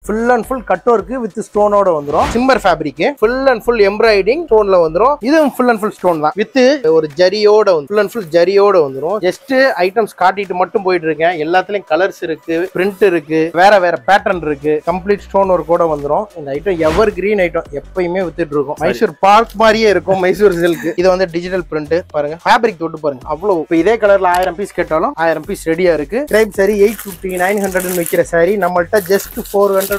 Full and full cut work with ஸ்டோனோட வந்துரும். Shimmer fabric full and full embroidery ஸ்டோன்ல வந்துரும். இதுவும் ஃபுல் அண்ட் ஃபுல் ஸ்டோன் தான் வித் ஒரு ஜரியோட ஃபுல் அண்ட் ஃபுல் ஜரியோட வந்துரும். ஜஸ்ட் ஐட்டம்ஸ் காட்டிட்டு மட்டும் போயிட்டு இருக்கேன். எல்லாத்துலயும் கலர்ஸ் இருக்கு, பிரிண்ட் இருக்கு, வேற வேற பேட்டர்ன் இருக்கு. கம்ப்ளீட் ஸ்டோன் ஒர்க்கோட வந்துரும். இந்த ஐட்டம் எவர் கிரீன் ஐட்டம் எப்பயுமே வித்துட்டு இருக்கும். மைசூர் பார்க் மாதிரியே இருக்கும் மைசூர் சில்க். இது வந்து டிஜிட்டல் பிரிண்ட் பாருங்க. ஃபேப்ரிக் தொட்டு பாருங்க அவ்வளவு. இப்போ இதே கலர்ல 1000 பீஸ் கேட்டாலும் 1000 பீஸ் ரெடியா இருக்கு. கிரைப் சாரி 850 900 விக்கிற சாரி நம்மள்ட்ட ஜஸ்ட் 400.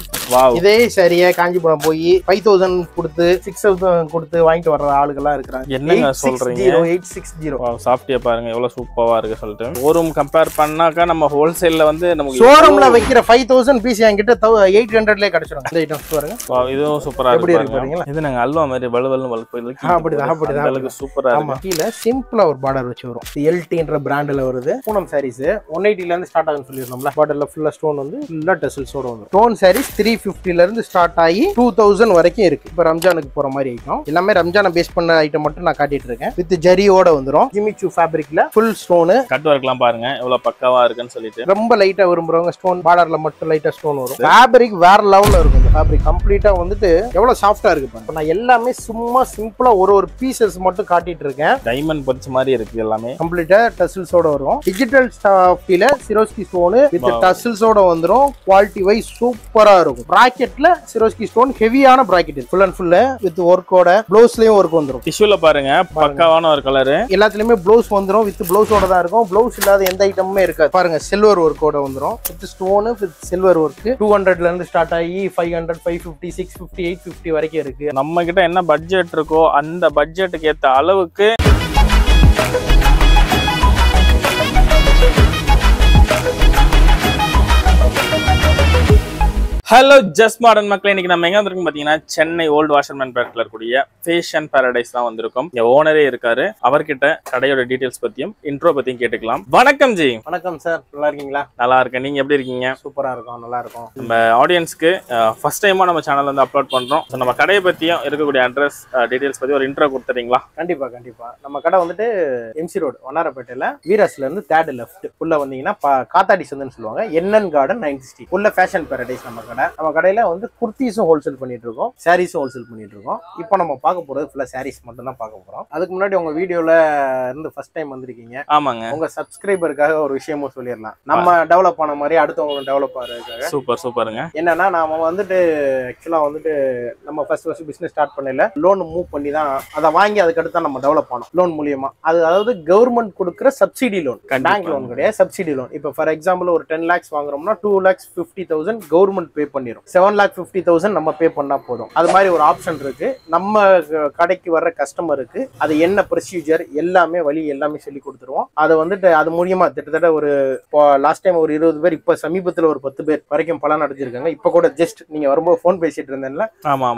இதே சாரியை காஞ்சிபுரம் போய் 5000 கொடுத்து 6000 கொடுத்து வாங்கிட்டு வர்ற ஆளுகள்லாம் இருக்கிறாங்க. என்னங்க சொல்றீங்க? 860. சாஃப்டியா பாருங்க எவ்வளவு சூப்பரா இருக்கு சொல்லிட்டு. ஷோரூம் கம்பேர் பண்ணாக்கா நம்ம ஹோல்சேல்ல வந்து நமக்கு ஷோரூம்ல வைக்கிற 5000 பீஸ் என்கிட்ட 800லே கிடைச்சிரும். இந்த ஐட்டம்ஸ் பாருங்க. இதுவும் சூப்பரா இருக்கு பாருங்க. இது நாங்க அல்வா மாதிரி வலுவல்னு வலுப்போயில அப்படிதான் சூப்பரா இருக்கு. கீழ சிம்பிளா ஒரு பார்டர் வச்சு வரும். எல்டின்ற பிராண்ட்ல வருது. பூனம் சாரீஸ் 180ல இருந்து ஸ்டார்ட் ஆகும்னு சொல்லிருந்தோம்ல. பார்டர்ல ஃபுல்லா ஸ்டோன் வந்து ஃபுல்லா டெசல்ஸோட வரும். ஸ்டோன் சாரீஸ் 350ல இருந்து ஸ்டார்ட் ஆகி 2000 வரைக்கும் இருக்கு. இப்போ ரம்ஜானுக்கு போற மாதிரி ஐட்டம் எல்லாமே ரம்ஜானை பேஸ் பண்ண ஐட்டம் மட்டும் நான் காட்டிட்டு இருக்கேன். வித் ஜரியோட வந்துரும். ஜிமிச்சு ஃபேப்ரிக்ல ஃபுல் ஸ்டோன். கட் வர்க்லாம் பாருங்க எவ்வளவு பக்காவா இருக்குன்னு சொல்லிட்டு. ரொம்ப லைட்டா விரும்புறவங்க ஸ்டோன் பார்டர்ல மட்டும் லைட்டா ஸ்டோன் வரும். ஃபேப்ரிக் வேற லெவல்ல இருக்கும். இந்த ஃபேப்ரிக் கம்ப்ளீட்டா வந்துட்டு எவ்வளவு சாஃப்டா இருக்கு பாருங்க. நான் எல்லாமே சும்மா சிம்பிளா ஒரு பீசஸ் மட்டும் காட்டிட்டு இருக்கேன். டைமண்ட் பட்ச் மாதிரி இருக்கு எல்லாமே. கம்ப்ளீட்டா டசில்ஸோட வரும். டிஜிட்டல் ஸ்டாஃபில சிரோஸ்கி ஸ்டோன் வித் டசில்ஸோட வந்துரும். குவாலிட்டி வைஸ் சூப்பரா இருக்கும். பிராக்கெட்ல சிரோஸ்கி ஸ்டோன் ஹெவியான bracket full and full with ஒர்க்கோட. ப்ளவுஸ்லயும் ஒர்க் வந்துரும். டிஷ்யூல பாருங்க பக்காவான ஒரு கலர். எல்லாத்துலயுமே ப்ளவுஸ் வந்துரும். வித் ப்ளவுஸோட தான் இருக்கும். ப்ளவுஸ் இல்லாத எந்த ஐட்டமுமே இருக்காது. பாருங்க சில்வர் ஒர்க்கோட வந்துரும். With stone with silver work 200ல இருந்து ஸ்டார்ட் ஆகி 500 550 650 850 வரைக்கும் இருக்கு. நம்ம கிட்ட என்ன பட்ஜெட் இருக்கோ அந்த பட்ஜெட்டுக்கு ஏத்த அளவுக்கு ஹலோ ஜஸ்ட் மாடர்ன் மக்களே, இன்னைக்கு நம்ம எங்க வந்திருக்கோம் பாத்தீங்கன்னா சென்னை ஓல்டு வாஷர்மேன் பேட்ல இருக்கக்கூடிய ஃபேஷன் பாரடைஸ் தான் வந்திருக்கோம். இங்க ஓனரே இருக்காரு. அவர்கிட்ட கடையோட டீடைல்ஸ் பத்தியும் இன்ட்ரோ பத்தியும் கேட்டுக்கலாம். வணக்கம் ஜி. வணக்கம் சார், நல்லா இருக்கீங்களா? நல்லா இருக்கேன். நீங்க எப்படி இருக்கீங்க? சூப்பரா இருக்கும், நல்லா இருக்கும். நம்ம ஆடியன்ஸ்க்கு ஃபர்ஸ்ட் டைமா நம்ம சேனல்ல வந்து அப்லோட் பண்றோம். நம்ம கடையை பத்தியும் இருக்கக்கூடிய அட்ரஸ் டீடைல்ஸ் பத்தி ஒரு இன்ட்ரோ கொடுத்துறீங்களா? கண்டிப்பா கண்டிப்பா. நம்ம கடை வந்துட்டு எம்சி ரோடு வண்ணாரப்பேட்டையில வீராஸ்ல இருந்து 3rd லெஃப்ட் உள்ள வந்தீங்கன்னா காத்தாடி சந்துன்னு சொல்லுவாங்க. என்என் கார்டன் 960 உள்ள ஃபேஷன் பாரடைஸ் நம்ம கடை. நம்ம கடையில வந்து குர்த்திஸும் ஹோல்சேல் பண்ணிட்டு இருக்கோம், சாரீஸும் ஹோல்சேல் பண்ணிட்டு இருக்கோம். இப்போ நம்ம பார்க்க போறது ஃபுல்லா சாரீஸ் மட்டும் தான் பார்க்க போறோம். அதுக்கு முன்னாடி உங்க வீடியோல இருந்து ஃபர்ஸ்ட் டைம் வந்திருக்கீங்க. ஆமாங்க. உங்க சப்ஸ்கிரைபருக்காக ஒரு விஷயமும் சொல்லிடலாம். நம்ம டெவலப் ஆன மாதிரி அடுத்தவங்க டெவலப் ஆகிறதுக்காக. சூப்பர் சூப்பருங்க. என்னன்னா நாம வந்துட்டு ஆக்சுவலா வந்துட்டு நம்ம ஃபர்ஸ்ட் பிசினஸ் ஸ்டார்ட் பண்ணல, லோன் மூவ் பண்ணி தான் அதை வாங்கி அதுக்கடுத்து தான் நம்ம டெவலப் ஆனோம் லோன் மூலியமா. அதாவது கவர்மெண்ட் கொடுக்குற சப்சிடி லோன், பேங்க் லோன் கிடையாது, சப்சிடி லோன். இப்போ ஃபார் எக்ஸாம்பிள் ஒரு 10 lakhs வாங்குறோம்னா 2,50,000 கவர்மெண்ட் பே பண்ணிடும். 7,50,000 நம்ம பே பண்ணா போதும். அது மாதிரி ஒரு ஆப்ஷன் இருக்கு. நம்ம கடைக்கு வர்ற கஸ்டமருக்கு அது என்ன ப்ரொசீஜர் எல்லாமே வழி எல்லாமே சொல்லி கொடுத்துருவோம். அதை வந்துட்டு அது மூலியமா கிட்டத்தட்ட ஒரு லாஸ்ட் டைம் ஒரு 20 பேர், இப்ப சமீபத்துல ஒரு 10 பேர் வரைக்கும் பலன் அடைஞ்சிருக்காங்க. இப்ப கூட ஜஸ்ட் நீங்க வரும்போது போன் பேசிட்டு இருந்தேன்ல,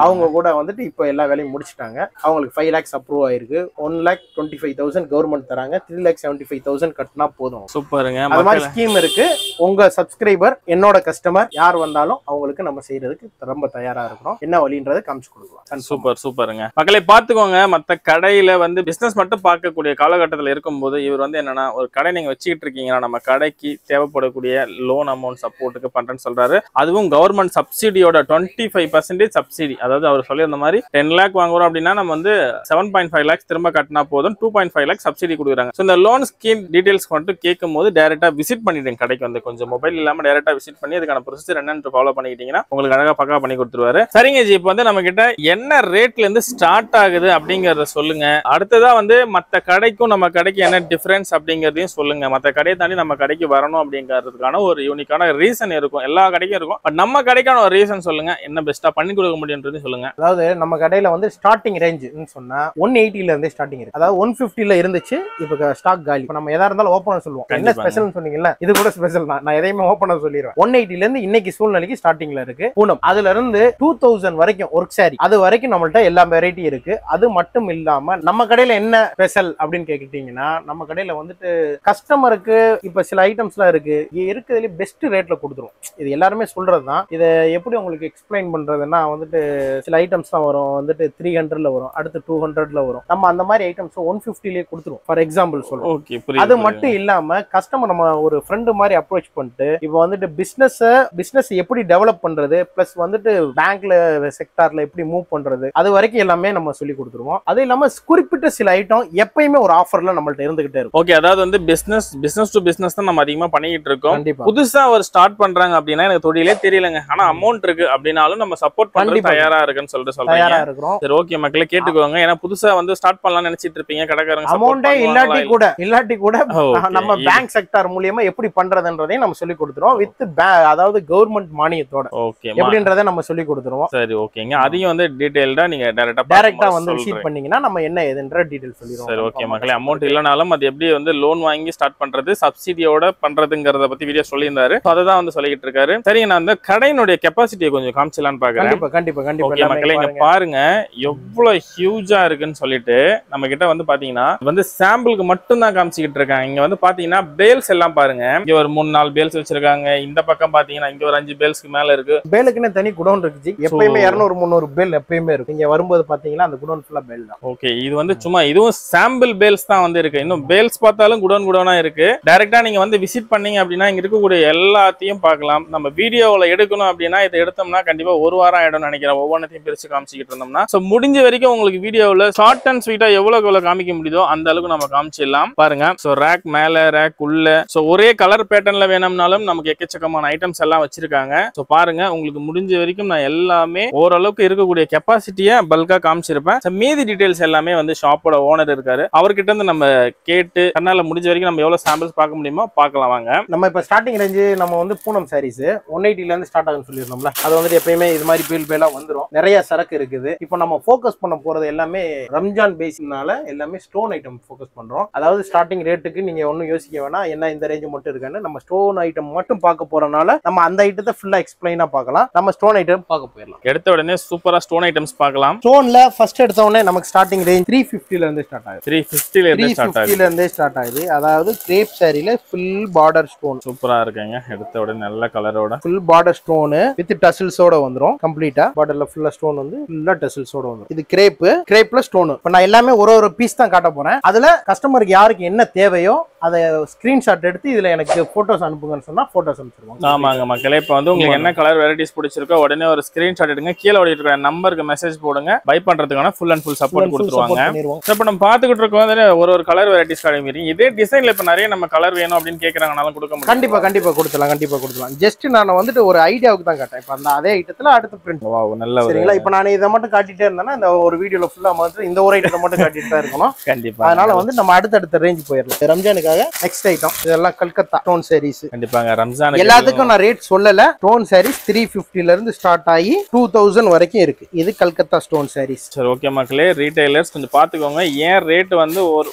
அவங்க கூட வந்துட்டு இப்ப எல்லா வேலையும் முடிச்சிட்டாங்க. அவங்களுக்கு 5 lakhs அப்ரூவ் ஆயிருக்கு. 1,25,000 கவர்மெண்ட் தராங்க. 3,75,000 கட்டினா போதும். சூப்பருங்க. அது மாதிரி ஸ்கீம் இருக்கு. உங்க சப்ஸ்கிரைபர் என்னோட கஸ்டமர் யார் வந்தாலும் அவங்களுக்கு நம்ம செய்யறதுக்கு ரொம்ப தயாரா இருக்கிறோம். என்ன வழின்றதை காமிச்சு கொடுக்கலாம். சூப்பர் சூப்பருங்க. மக்களை பாத்துக்கோங்க. மத்த கடையில வந்து பிசினஸ் மட்டும் பார்க்கக்கூடிய காலகட்டத்தில் இருக்கும்போது இவர் வந்து என்னன்னா ஒரு கடை நீங்க வச்சுக்கிட்டு இருக்கீங்கன்னா நம்ம கடைக்கு தேவைப்படக்கூடிய லோன் அமௌண்ட் சப்போர்ட்டுக்கு பண்றேன்னு சொல்றாரு. அதுவும் கவர்மெண்ட் சப்சிடியோட 25% சப்சிடி. அதாவது அவர் சொல்லியிருந்த மாதிரி 10 lakh வாங்குறோம் அப்படின்னா நம்ம வந்து 7.5 lakhs திரும்ப கட்டினா போதும். 2.5 lakhs சப்சிடி கொடுக்குறாங்க. இந்த லோன் ஸ்கீம் டீடைல்ஸ் மட்டும் கேட்கும் போது டைரக்டா விசிட் பண்ணிடுங்க கடைக்கு வந்து. கொஞ்சம் மொபைல் இல்லாம டைரக்டா விசிட் பண்ணி அதுக்கான ப்ரொசீஜர் என்னன்னு ஃபாலோ பண்ணிக்கிட்டீங்கன்னா உங்களுக்கு அழகா பக்கா பண்ணி கொடுத்துருவாரு. சரிங்க ஜி, இப்போ வந்து நம்ம கிட்ட என்ன ரேட்ல இருந்து ஸ்டார்ட் ஆகுது அப்படிங்கறத சொல்லுங்க. அடுத்ததா வந்து மத்த கடைக்கும் நம்ம கடைக்கு என்ன டிஃபரன்ஸ் அப்படிங்கறதையும் சொல்லுங்க. மத்த கடையை தாண்டி நம்ம கடைக்கு வரணும் அப்படிங்கிறதுக்கான ஒரு யூனிக்கான ரீசன் இருக்கும். எல்லா கடைக்கும் இருக்கும். பட் நம்ம கடைக்கான ஒரு ரீசன் சொல்லுங்க. என்ன பெஸ்டா பண்ணி கொடுக்க முடியும்ன்றது சொல்லுங்க. அதாவது நம்ம கடையில வந்து ஸ்டார்டிங் ரேஞ்ச் சொன்னா 180ல இருந்து ஸ்டார்டிங் இருக்கு. அதாவது 150ல இருந்துச்சு, இப்போ ஸ்டாக் காலி. இப்போ நம்ம எதா இருந்தாலும் ஓப்பன் சொல்லுவோம். என்ன ஸ்பெஷல் சொன்னீங்கல்ல, இது கூட ஸ்பெஷல் தான். நான் எதையுமே ஓப்பனா சொல்லிடுவேன். 180ல இருந்து இன்னைக்கு சூழ்நிலைக்கு ஸ்டார்டிங்ல இருக்கு பூனம். அதுல இருந்து 2000 வரைக்கும் ஒர்க் சாரி, அது வரைக்கும் நம்மள்ட்ட எல்லா வெரைட்டி இருக்கு. அது மட்டும் இல்லாம நம்ம கடையில என்ன ஸ்பெஷல் அப்படின்னு கேட்டீங்கன்னா, நம்ம கடையில வந்துட்டு கஸ்டமருக்கு இப்ப சில ஐட்டம்ஸ்லாம் இருக்கு, இருக்கிறதுல பெஸ்ட் ரேட்ல கொடுத்துரும். இது எல்லாருமே சொல்றதுதான். இதை எப்படி உங்களுக்கு எக்ஸ்பிளைன் பண்றதுன்னா வந்துட்டு சில ஐட்டம்ஸ் தான் வரும் வந்துட்டு 300ல வரும், அடுத்து 200ல வரும். நம்ம அந்த மாதிரி ஐட்டம்ஸ் 150லேயே கொடுத்துரும். ஃபார் எக்ஸாம்பிள் சொல்லுவோம். அது மட்டும் இல்லாம கஸ்டமர் நம்ம ஒரு ஃப்ரெண்டு மாதிரி அப்ரோச் பண்ணிட்டு இப்போ வந்துட்டு பிசினஸ் எப்படி டெவலப் டெவலப் பண்றது பிளஸ் வந்துட்டு பேங்க்ல செக்டார்ல எப்படி மூவ் பண்றது அது வரைக்கும் எல்லாமே நம்ம சொல்லி கொடுத்துருவோம். அது இல்லாம குறிப்பிட்ட சில ஐட்டம் எப்பயுமே ஒரு ஆஃபர்ல நம்மள்ட்ட இருந்துகிட்டே இருக்கும். ஓகே, அதாவது வந்து பிசினஸ் டு பிசினஸ் தான் நம்ம அதிகமா பண்ணிட்டு இருக்கோம். கண்டிப்பா புதுசா ஒரு ஸ்டார்ட் பண்றாங்க அப்படின்னா எனக்கு தொழிலே தெரியலங்க, ஆனா அமௌண்ட் இருக்கு அப்படின்னாலும் நம்ம சப்போர்ட் பண்றது தயாரா இருக்குன்னு சொல்லிட்டு தயாரா சொல்றீங்க. இருக்கிறோம். சரி, ஓகே மக்களே கேட்டுக்கோங்க. ஏன்னா புதுசா வந்து ஸ்டார்ட் பண்ணலாம்னு நினைச்சிட்டு இருப்பீங்க, கடைக்காரங்க அமௌண்டே இல்லாட்டி கூட நம்ம பேங்க் செக்டார் மூலியமா எப்படி பண்றதுன்றதையும் நம்ம சொல்லி கொடுத்துருவோம். வித் அதாவது கவர்மெண்ட் மானியத்தோட ஓகே எப்படின்றதை நம்ம சொல்லி கொடுத்துருவோம். சரி, ஓகேங்க. அதையும் வந்து டீடைல்டா நீங்க டைரக்டா வந்து விசிட் பண்ணீங்கன்னா நம்ம என்ன ஏதுன்ற டீடைல் சொல்லிடுவோம். சரி, ஓகே மக்களே. அமௌண்ட் இல்லனாலும் அது எப்படி வந்து லோன் வாங்கி ஸ்டார்ட் பண்றது, சப்சிடியோட பண்றதுங்கறத பத்தி வீடியோ சொல்லியிருந்தாரு. அததான் வந்து சொல்லிட்டு இருக்காரு. சரி, நான் அந்த கடையினுடைய கெபாசிட்டியை கொஞ்சம் காமிச்சலான்னு பாக்குறேன். கண்டிப்பா ஓகே மக்களே, இங்க பாருங்க எவ்வளவு ஹியூஜா இருக்குன்னு சொல்லிட்டு நம்ம கிட்ட வந்து பாத்தீங்கன்னா வந்து சாம்பிளுக்கு மட்டும் தான் காமிச்சிட்டு இருக்காங்க. இங்க வந்து பாத்தீங்கன்னா பேல்ஸ் எல்லாம் பாருங்க, இங்க ஒரு 3-4 பேல்ஸ் வச்சிருக்காங்க. இந்த பக்கம் பாத்தீங்கன்னா இங்க ஒரு 5 பேல்ஸ்க்கு மேல இருக்கு. பேலுக்குன்னு தனி குடோன் இருக்கு. எப்பயுமே 200-300 பேல் எப்பயுமே இருக்கு. இங்க வரும்போது பாத்தீங்கன்னா அந்த குடோன் ஃபுல்லா பேல் தான். ஓகே, இது வந்து சும்மா இதுவும் சாம்பிள் பேல்ஸ் தான் வந்து இருக்கு. இன்னும் பேல்ஸ் பார்த்தாலும் குடோனா இருக்கு. டைரக்டா நீங்க வந்து விசிட் பண்ணீங்க அப்படின்னா இங்க இருக்கக்கூடிய எல்லாத்தையும் பார்க்கலாம். நம்ம வீடியோவில் எடுக்கணும் அப்படின்னா இதை எடுத்தோம்னா கண்டிப்பா ஒரு வாரம் ஆயிடும் நினைக்கிறேன், ஒவ்வொன்றத்தையும் பிரிச்சு காமிச்சிக்கிட்டு இருந்தோம்னா. ஸோ முடிஞ்ச வரைக்கும் உங்களுக்கு வீடியோவில் ஷார்ட் அண்ட் ஸ்வீட்டா எவ்வளவு காமிக்க முடியுதோ அந்த அளவுக்கு நம்ம காமிச்சிடலாம். பாருங்க, ஸோ ரேக் மேல ரேக் உள்ள, ஸோ ஒரே கலர் பேட்டர்ன்ல வேணும்னாலும் நமக்கு எக்கச்சக்கமான ஐட்டம்ஸ் எல்லாம் வச்சிருக்காங்க. ஸோ பாருங்க, உங்களுக்கு முடிஞ்ச வரைக்கும் நான் எல்லாமே ஓரளவுக்கு இருக்கக்கூடிய கெப்பாசிட்டியை பல்கா காமிச்சிருப்பேன். மீதி டீடைல்ஸ் எல்லாமே வந்து ஷாப்போட ஓனர் இருக்காரு, அவர்கிட்ட இருந்து நம்ம கேட்டு அதனால முடிஞ்ச வரைக்கும் நம்ம எவ்வளவு சாம்பிள்ஸ் பார்க்க முடியுமோ பார்க்கலாம் வாங்க. நம்ம இப்ப ஸ்டார்டிங் ரேஞ்சு நம்ம வந்து பூனம் சாரீஸ் 180 இருந்து ஸ்டார்ட் ஆகும்னு சொல்லியிருந்தோம்ல. அது வந்து எப்பயுமே இது மாதிரி பேலா வந்துடும். நிறைய சரக்கு இருக்குது. இப்போ நம்ம ஃபோக்கஸ் பண்ண போறது எல்லாமே ரம்ஜான் பேஸ்னால எல்லாமே ஸ்டோன் ஐட்டம் ஃபோக்கஸ் பண்றோம். அதாவது ஸ்டார்டிங் ரேட்டுக்கு நீங்க ஒன்னும் யோசிக்க வேணாம், என்ன இந்த ரேஞ்சு மட்டும் இருக்கான்னு. நம்ம ஸ்டோன் ஐட்டம் மட்டும் பார்க்க போறனால நம்ம அந்த ஐட்டத்தை ஃபுல்லா எக்ஸ்பிளைனா பார்க்கலாம். நம்ம ஸ்டோன் ஐட்டம் பார்க்க போயிடலாம். எடுத்த உடனே சூப்பரா ஸ்டோன் ஐட்டம்ஸ் பார்க்கலாம். ஸ்டோன்ல ஃபர்ஸ்ட் எடுத்த உடனே நமக்கு ஸ்டார்டிங் ரேஞ்ச் 350 இருந்து ஸ்டார்ட் ஆகுது. 350 இருந்து ஸ்டார்ட் ஆகுது. அதாவது கிரேப் சாரியில ஃபுல் பார்டர் ஸ்டோன் சூப்பரா இருக்குங்க. எடுத்த உடனே நல்ல கலரோட ஃபுல் பார்டர் ஸ்டோன் வித் டசில்ஸோட வந்துரும். கம்ப்ளீட்டா பார்டர்ல ஃபுல்லா ஸ்டோன் வந்து ஃபுல்லா டசில்ஸோட வந்துரும். இது கிரேப்ல ஸ்டோன். இப்போ நான் எல்லாமே ஒரு பீஸ் தான் காட்ட போறேன். அதுல கஸ்டமருக்கு யாருக்கு என்ன தேவையோ அதை ஸ்கிரீன்ஷாட் எடுத்து இதுல எனக்கு போட்டோஸ் அனுப்புங்கன்னு சொன்னா போட்டோஸ் அனுப்பிச்சிருவாங்க. ஆமாங்க மக்களே, இப்போ வந்து உங்களுக்கு என்ன கலர் வெரைட்டிஸ் பிடிச்சிருக்கோ உடனே ஒரு ஸ்கிரீன்ஷாட் எடுங்க, கீழே ஓடிட்டு இருக்கிற நம்பருக்கு மெசேஜ் போடுங்க, பை பண்றதுக்கான ஃபுல் அண்ட் ஃபுல் சப்போர்ட் கொடுத்துருவாங்க. இப்போ நம்ம பார்த்துக்கிட்டு இருக்கோம் ஒரு கலர் வெரைட்டிஸ் காமிக்கிறீங்க. இதே டிசைன்ல இப்போ நிறைய நம்ம கலர் வேணும் அப்படின்னு கேட்கறாங்கனாலும் கொடுக்க முடியும். கண்டிப்பா கொடுத்துலாம். ஜஸ்ட் நான் வந்துட்டு ஒரு ஐடியாவுக்கு தான் காட்டேன். இப்போ அந்த அதே ஐட்டத்துல அடுத்து பிரிண்ட். வாவ், நல்ல சரிங்களா. இப்போ நான் இதை மட்டும் காட்டிட்டே இருந்தேன்னா இந்த ஒரு வீடியோல ஃபுல்லா மட்டும் இந்த ஒரு ஐட்டத்தை மட்டும் காட்டிட்டு தான் இருக்கணும். கண்டிப்பா. அதனால வந்து நம்ம அடுத்த ரேஞ்ச் போயிடலாம். ரம்ஜானுக்காக நெக்ஸ்ட் ஐட்டம் இதெல்லாம் கல்கத்தா ஸ்டோன் சாரீஸ். கண்டிப்பாங்க, ரம்ஜான் எல்லாத்துக்கும் நான் ரேட் சொல்லல. ஸ்டோன் சாரீஸ் 350 இருந்து ஸ்டார்ட் ஆகி 2000 வரைக்கும் இருக்கு. இது கல்கத்தா ஸ்டோன் சாரீஸ். சரி, ஓகே மக்களே, ரீட்டைலர்ஸ் கொஞ்சம் பாத்துக்கோங்க. ஏன் ரேட் வந்து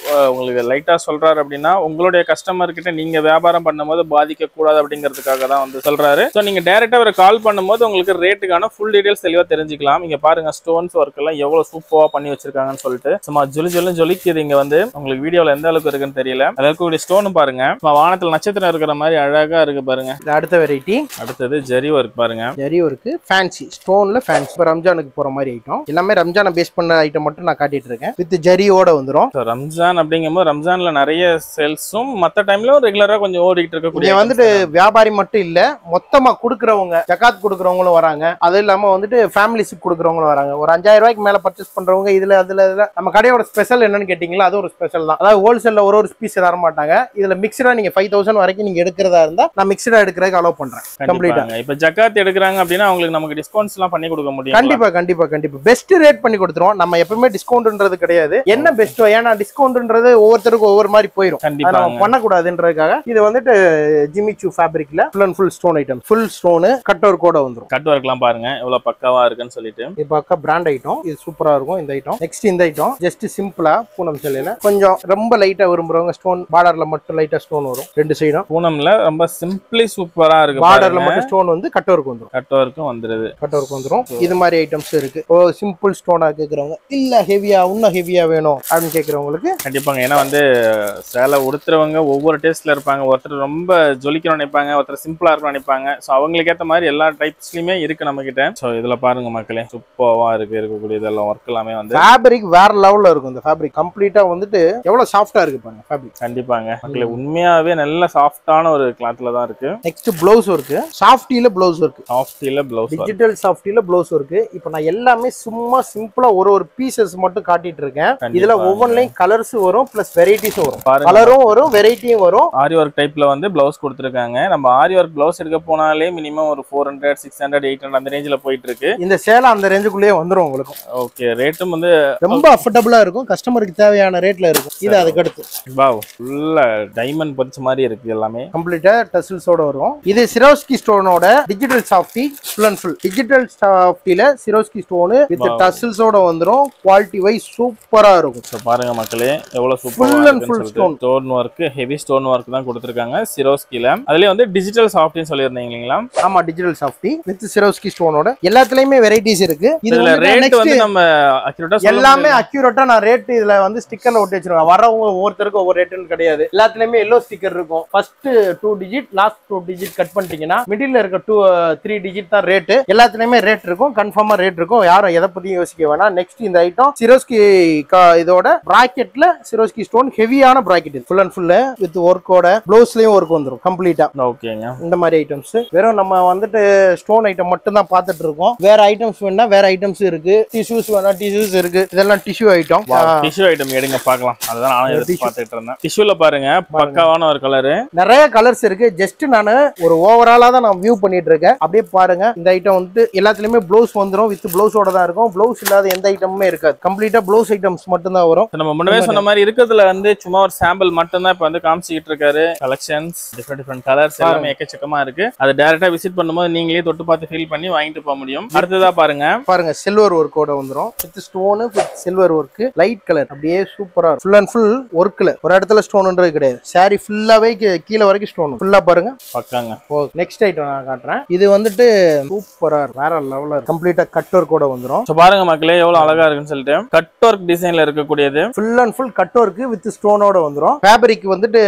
உங்களுக்கு லைட்டா சொல்றாரு அப்படின்னா உங்களுடைய கஸ்டமர் கிட்ட நீங்க வியாபாரம் பண்ணும்போது பாதிக்க கூடாது அப்படிங்கிறதுக்காக தான் வந்து சொல்றாரு. ஸோ நீங்க டைரக்டா ஒரு கால் பண்ணும்போது உங்களுக்கு ரேட்டுக்கான ஃபுல் டீடைல்ஸ் தெளிவா தெரிஞ்சுக்கலாம். இங்க பாருங்க, ஸ்டோன்ஸ் ஒர்க் எல்லாம் எவ்வளவு சூப்பரா பண்ணி வச்சிருக்காங்கன்னு சொல்லிட்டு சும்மா ஜொலிக்குது. இங்க வந்து உங்களுக்கு வீடியோல எந்த அளவுக்கு இருக்குன்னு தெரியல. அதற்கு ஸ்டோன் பாருங்க, வானத்துல நட்சத்திரம் இருக்கிற மாதிரி அழகா இருக்கு பாருங்க. அடுத்த வெரைட்டி, அடுத்தது ஜரி ஒர்க் பாருங்க. ஜரி ஒர்க் ஃபேன்சி ஸ்டோன்ல ஃபேன்சி. இப்போ ரம்ஜானுக்கு போற மாதிரி ஐட்டம் எல்லாமே ரம்ஜானை பேஸ் பண்ண ஐட்டம் மட்டும் நான் காட்டிட்டு இருக்கேன். வித் ஜரியோட வந்துரும். ரம்ஜான் அப்படிங்கும்போது ரம்ஜான்ல நிறைய சேல்ஸும் மத்த டைம்லயும் ரெகுலரா கொஞ்சம் ஓடிட்டு இருக்கக்கூடிய வந்துட்டு வியாபாரி மட்டும் இல்ல, மொத்தமா குடுக்கறவங்க, ஜகாத் குடுக்கறவங்களும் வராங்க. அது இல்லாம வந்துட்டு ஃபேமிலிஸுக்கு குடுக்கறவங்களும் வராங்க. ஒரு 5000 ரூபாய்க்கு மேல பர்ச்சேஸ் பண்றவங்க அதுல நம்ம கடையோட ஸ்பெஷல் என்னன்னு கேட்டீங்களா, அது ஒரு ஸ்பெஷல் தான். அதாவது ஹோல்சேல்ல ஒரு பீஸ் தர மாட்டாங்க. இதுல மிக்ஸ்டா நீங்க 5000 வரைக்கும் நீங்க எடுக்கிறதா இருந்தா நான் மிக்ஸ்டா எடுக்கிறதுக்கு அலோவ் பண்றேன். கம்ப்ளீட்டா இப்ப ஜகாத் எடுக்கிறாங்க அப்படின்னா அவங்களுக்கு நமக்கு டிஸ்கவுண்ட்ஸ் எல்லாம் பண்ணி கொடுக்க முடியும். கண்டிப்பா பெஸ்ட் ரேட் பண்ணி கொடுத்துருவோம். நம்ம எப்பவுமே டிஸ்கவுண்ட்ன்றது கிடையாது. என்ன பெஸ்ட்டோ, ஏன்னா டிஸ்கவுண்ட்ன்றது ஒவ்வொருத்தருக்கும் ஒவ்வொரு மாதிரி போயிடும். நம்ம பண்ணக்கூடாதுன்றதுக்காக இது வந்துட்டு ஜிமிச்சு ஃபேப்ரிக்ல full and full stone item. Full stone cut work கூட வந்துரும். கட் ஒர்க்லாம் பாருங்க எவ்வளவு பக்காவா இருக்குன்னு சொல்லிட்டு. இது பக்கா பிராண்ட் ஐட்டம். இது சூப்பரா இருக்கும் இந்த ஐட்டம். நெக்ஸ்ட் இந்த ஐட்டம் ஜஸ்ட் சிம்பிளா பூனம் சேலையில கொஞ்சம் ரொம்ப லைட்டா விரும்புறவங்க ஸ்டோன் பார்டர்ல மட்டும் லைட்டா ஸ்டோன் வரும் ரெண்டு சைடும். பூனம்ல ரொம்ப சிம்பிளி சூப்பரா இருக்கு. பார்டர்ல மட்டும் ஸ்டோன் வந்து கட் ஒர்க் வந்துரும். கட் ஒர்க்கும் வந்துருது. கட் ஒர்க் வந்துரும். இது மாதிரி ஐட்டம்ஸ் இருக்கு. ஓ சிம்பிள் ஸ்டோனா கேக்குறவங்க, இல்ல ஹெவியா இன்னும் ஹெவியா வேணும் அப்படின்னு கேக்குறவங்களுக்கு கண்டிப்பாங்க. ஏன்னா வந்து சேலை உடுத்துறவங்க ஒவ்வொரு டேஸ்ட்ல இருப்பாங்க. ஒருத்தர் ரொம்ப ஜொலிக்கணும் நினைப்பாங்க, ஒருத்தர் சிம்பிளா இருக்கணும் நினைப்பாங்க. ஸோ அவங்களுக்கு ஏற்ற மாதிரி எல்லா டைப்ஸ்லயுமே இருக்கு நம்ம கிட்ட. ஸோ இதுல பாருங்க மக்களே, சூப்பரா இருக்கக்கூடிய இதெல்லாம் ஒர்க் எல்லாமே வந்து ஃபேப்ரிக் வேற லெவல்ல இருக்கும். இந்த ஃபேப்ரிக் கம்ப்ளீட்டா வந்துட்டு எவ்வளவு சாஃப்டா இருக்கு பாருங்க ஃபேப்ரிக். கண்டிப்பா கண்டிப்பாங்க மக்களே, உண்மையாவே நல்ல சாஃப்டான ஒரு கிளாத்ல தான் இருக்கு. நெக்ஸ்ட் ப்ளவுஸ் ஒர்க், சாஃப்டில ப்ளவுஸ் ஒர்க், சாஃப்டில ப்ளவுஸ், டிஜிட்டல் சாஃப்டில ப்ளவுஸ் ஒர்க். இப்போ நான் எல்லாமே சும்மா சிம்பிளா ஒரு பீசஸ் மட்டும் காட்டிட்டு இருக்கேன். இதுல ஒவ்வொன்றையும் கலர்ஸ் வரும், பிளஸ் வெரைட்டிஸும் வரும், கலரும் வரும், வெரைட்டியும் வரும். ஆரி ஒர்க் டைப்ல வந்து பிளவுஸ் கொடுத்துருக்காங்க. நம்ம ஆரி ஒர்க் பிளவுஸ் எடுக்க போனாலே மினிமம் ஒரு 400, 600, 800 அந்த ரேஞ்சில போயிட்டு இருக்கு. இந்த சேலை அந்த ரேஞ்சுக்குள்ளேயே வந்துரும் உங்களுக்கு. ஓகே, ரேட்டும் வந்து ரொம்ப அஃபோர்டபுளா இருக்கும், கஸ்டமருக்கு தேவையான ரேட்ல இருக்கும். இது அதுக்கு அடுத்து வாவ், ஃபுல்லா டைமண்ட் பதிச்ச மாதிரி இருக்கு, எல்லாமே கம்ப்ளீட்டா டசில்ஸோட வரும். இது சிரோஸ்கி ஸ்டோனோட digital softy, full and full digital சாஃப்டில சிரோஸ்கி ஸ்டோன் வித் டசில்ஸோட வந்துரும். குவாலிட்டி வைஸ் சூப்பரா இருக்கும். சோ பாருங்க மக்களே, எவ்வளவு சூப்பரா full and full stone work, heavy stone work தான் கொடுத்திருக்காங்க சிரோஸ்கில. அதுலயே வந்து டிஜிட்டல் சாஃப்ட்னு சொல்லிருந்தீங்க இல்லீங்களா? ஆமா, டிஜிட்டல் சாஃப்டி வித் சிரோஸ்கி ஸ்டோனோட. எல்லாத்துலயுமே வெரைட்டிஸ் இருக்கு. இதுல ரேட் வந்து நம்ம அக்யூரேட்டா எல்லாமே அக்யூரேட்டா நான் ரேட் இதுல வந்து ஸ்டிக்கர்ல ஒட்டி வச்சிருக்கேன். வரவங்க ஒவ்வொருத்தருக்கும் ஒவ்வொரு ரேட்னு கிடையாது. எல்லாத்துலயுமே எல்லோ ஸ்டிக்கர் இருக்கும். First 2 digit, last 2 digit cut பண்ணிட்டீங்கன்னா மிடில்ல இருக்க 3 டிஜிட் தான் ரேட். எல்லாத்துலயுமே ரேட் இருக்கும், கன்ஃபார்மா ரேட் இருக்கும். யாரும் எதை பத்தியும் யோசிக்க வேணாம். நெக்ஸ்ட் இந்த ஐட்டம் சிரோஸ்கி இதோட பிராக்கெட்ல சிரோஸ்கி ஸ்டோன் ஹெவியான bracket, full and full with ஒர்க்கோட ப்ளவுஸ்லயும் ஒர்க் வந்துரும் கம்ப்ளீட்டா. ஓகேங்க, இந்த மாதிரி ஐட்டம்ஸ் வெறும் நம்ம வந்துட்டு ஸ்டோன் ஐட்டம் மட்டும் தான் பார்த்துட்டு இருக்கோம். வேற ஐட்டம்ஸ் வேணா வேற ஐட்டம்ஸ் இருக்கு, டிஷ்யூஸ் வேணா டிஷ்யூஸ் இருக்கு. இதெல்லாம் டிஷ்யூ ஐட்டம். டிஷ்யூ ஐட்டம் எடுங்க பார்க்கலாம். அதுதான் நானும் எடுத்து பார்த்துட்டு இருந்தேன். டிஷ்யூல பாருங்க, பக்காவான ஒரு கலர், நிறைய கலர்ஸ் இருக்கு. ஜஸ்ட் நான் ஒரு ஓவராலா தான் நான் வியூ பண்ணிட்டு இருக்கேன். அப்படியே பாருங்க. இந்த ஐட்டம் வந்து எல்லாத்துலயுமே ப்ளவுஸ் வந்துரும், வித் ப்ளவுஸோட தான் இருக்கும். ப்ளவுஸ் இல்லாத எந்த ஐட்டமுமே இருக்காது. கம்ப்ளீட்டா ப்ளவுஸ் ஐட்டம்ஸ் மட்டும் தான் வரும். நம்ம முன்னவே சொன்ன மாதிரி இருக்கிறதுல வந்து சும்மா ஒரு சாம்பிள் மட்டும் தான் இப்ப வந்து காமிச்சிட்டு இருக்காரு. கலெக்ஷன்ஸ் டிஃபரெண்ட் கலர்ஸ் எல்லாமே எக்கச்சக்கமா இருக்கு. அது டைரக்டா விசிட் பண்ணும்போது நீங்களே தொட்டு பார்த்து ஃபீல் பண்ணி வாங்கிட்டு போக முடியும். அடுத்ததா பாருங்க சில்வர் ஒர்க்கோட வந்துரும், with stone with silver work, light colour, அப்படியே சூப்பரா ஃபுல் அண்ட் ஃபுல் ஒர்க்ல. ஒரு இடத்துல ஸ்டோன்ன்றது கிடையாது. சாரி ஃபுல்லாவே கீழ வரைக்கும் ஸ்டோன் ஃபுல்லா பாருங்க, பக்காங்க. நெக்ஸ்ட் ஐட்டம் நான் காட்டுறேன். இது வந்துட்டு சூப்பரா வேற லெவல்ல கம்ப்ளீட்டா கட் ஒர்க்கோட வந்துரும். சோ பாருங்க மக்களே, எவ்வளவு அழகா இருக்குன்னு சொல்லிட்டு கட் ஒர்க் டிசைன்ல இருக்கக்கூடியது, full and full cut work with ஸ்டோனோட வந்துரும். ஃபேப்ரிக் வந்துட்டு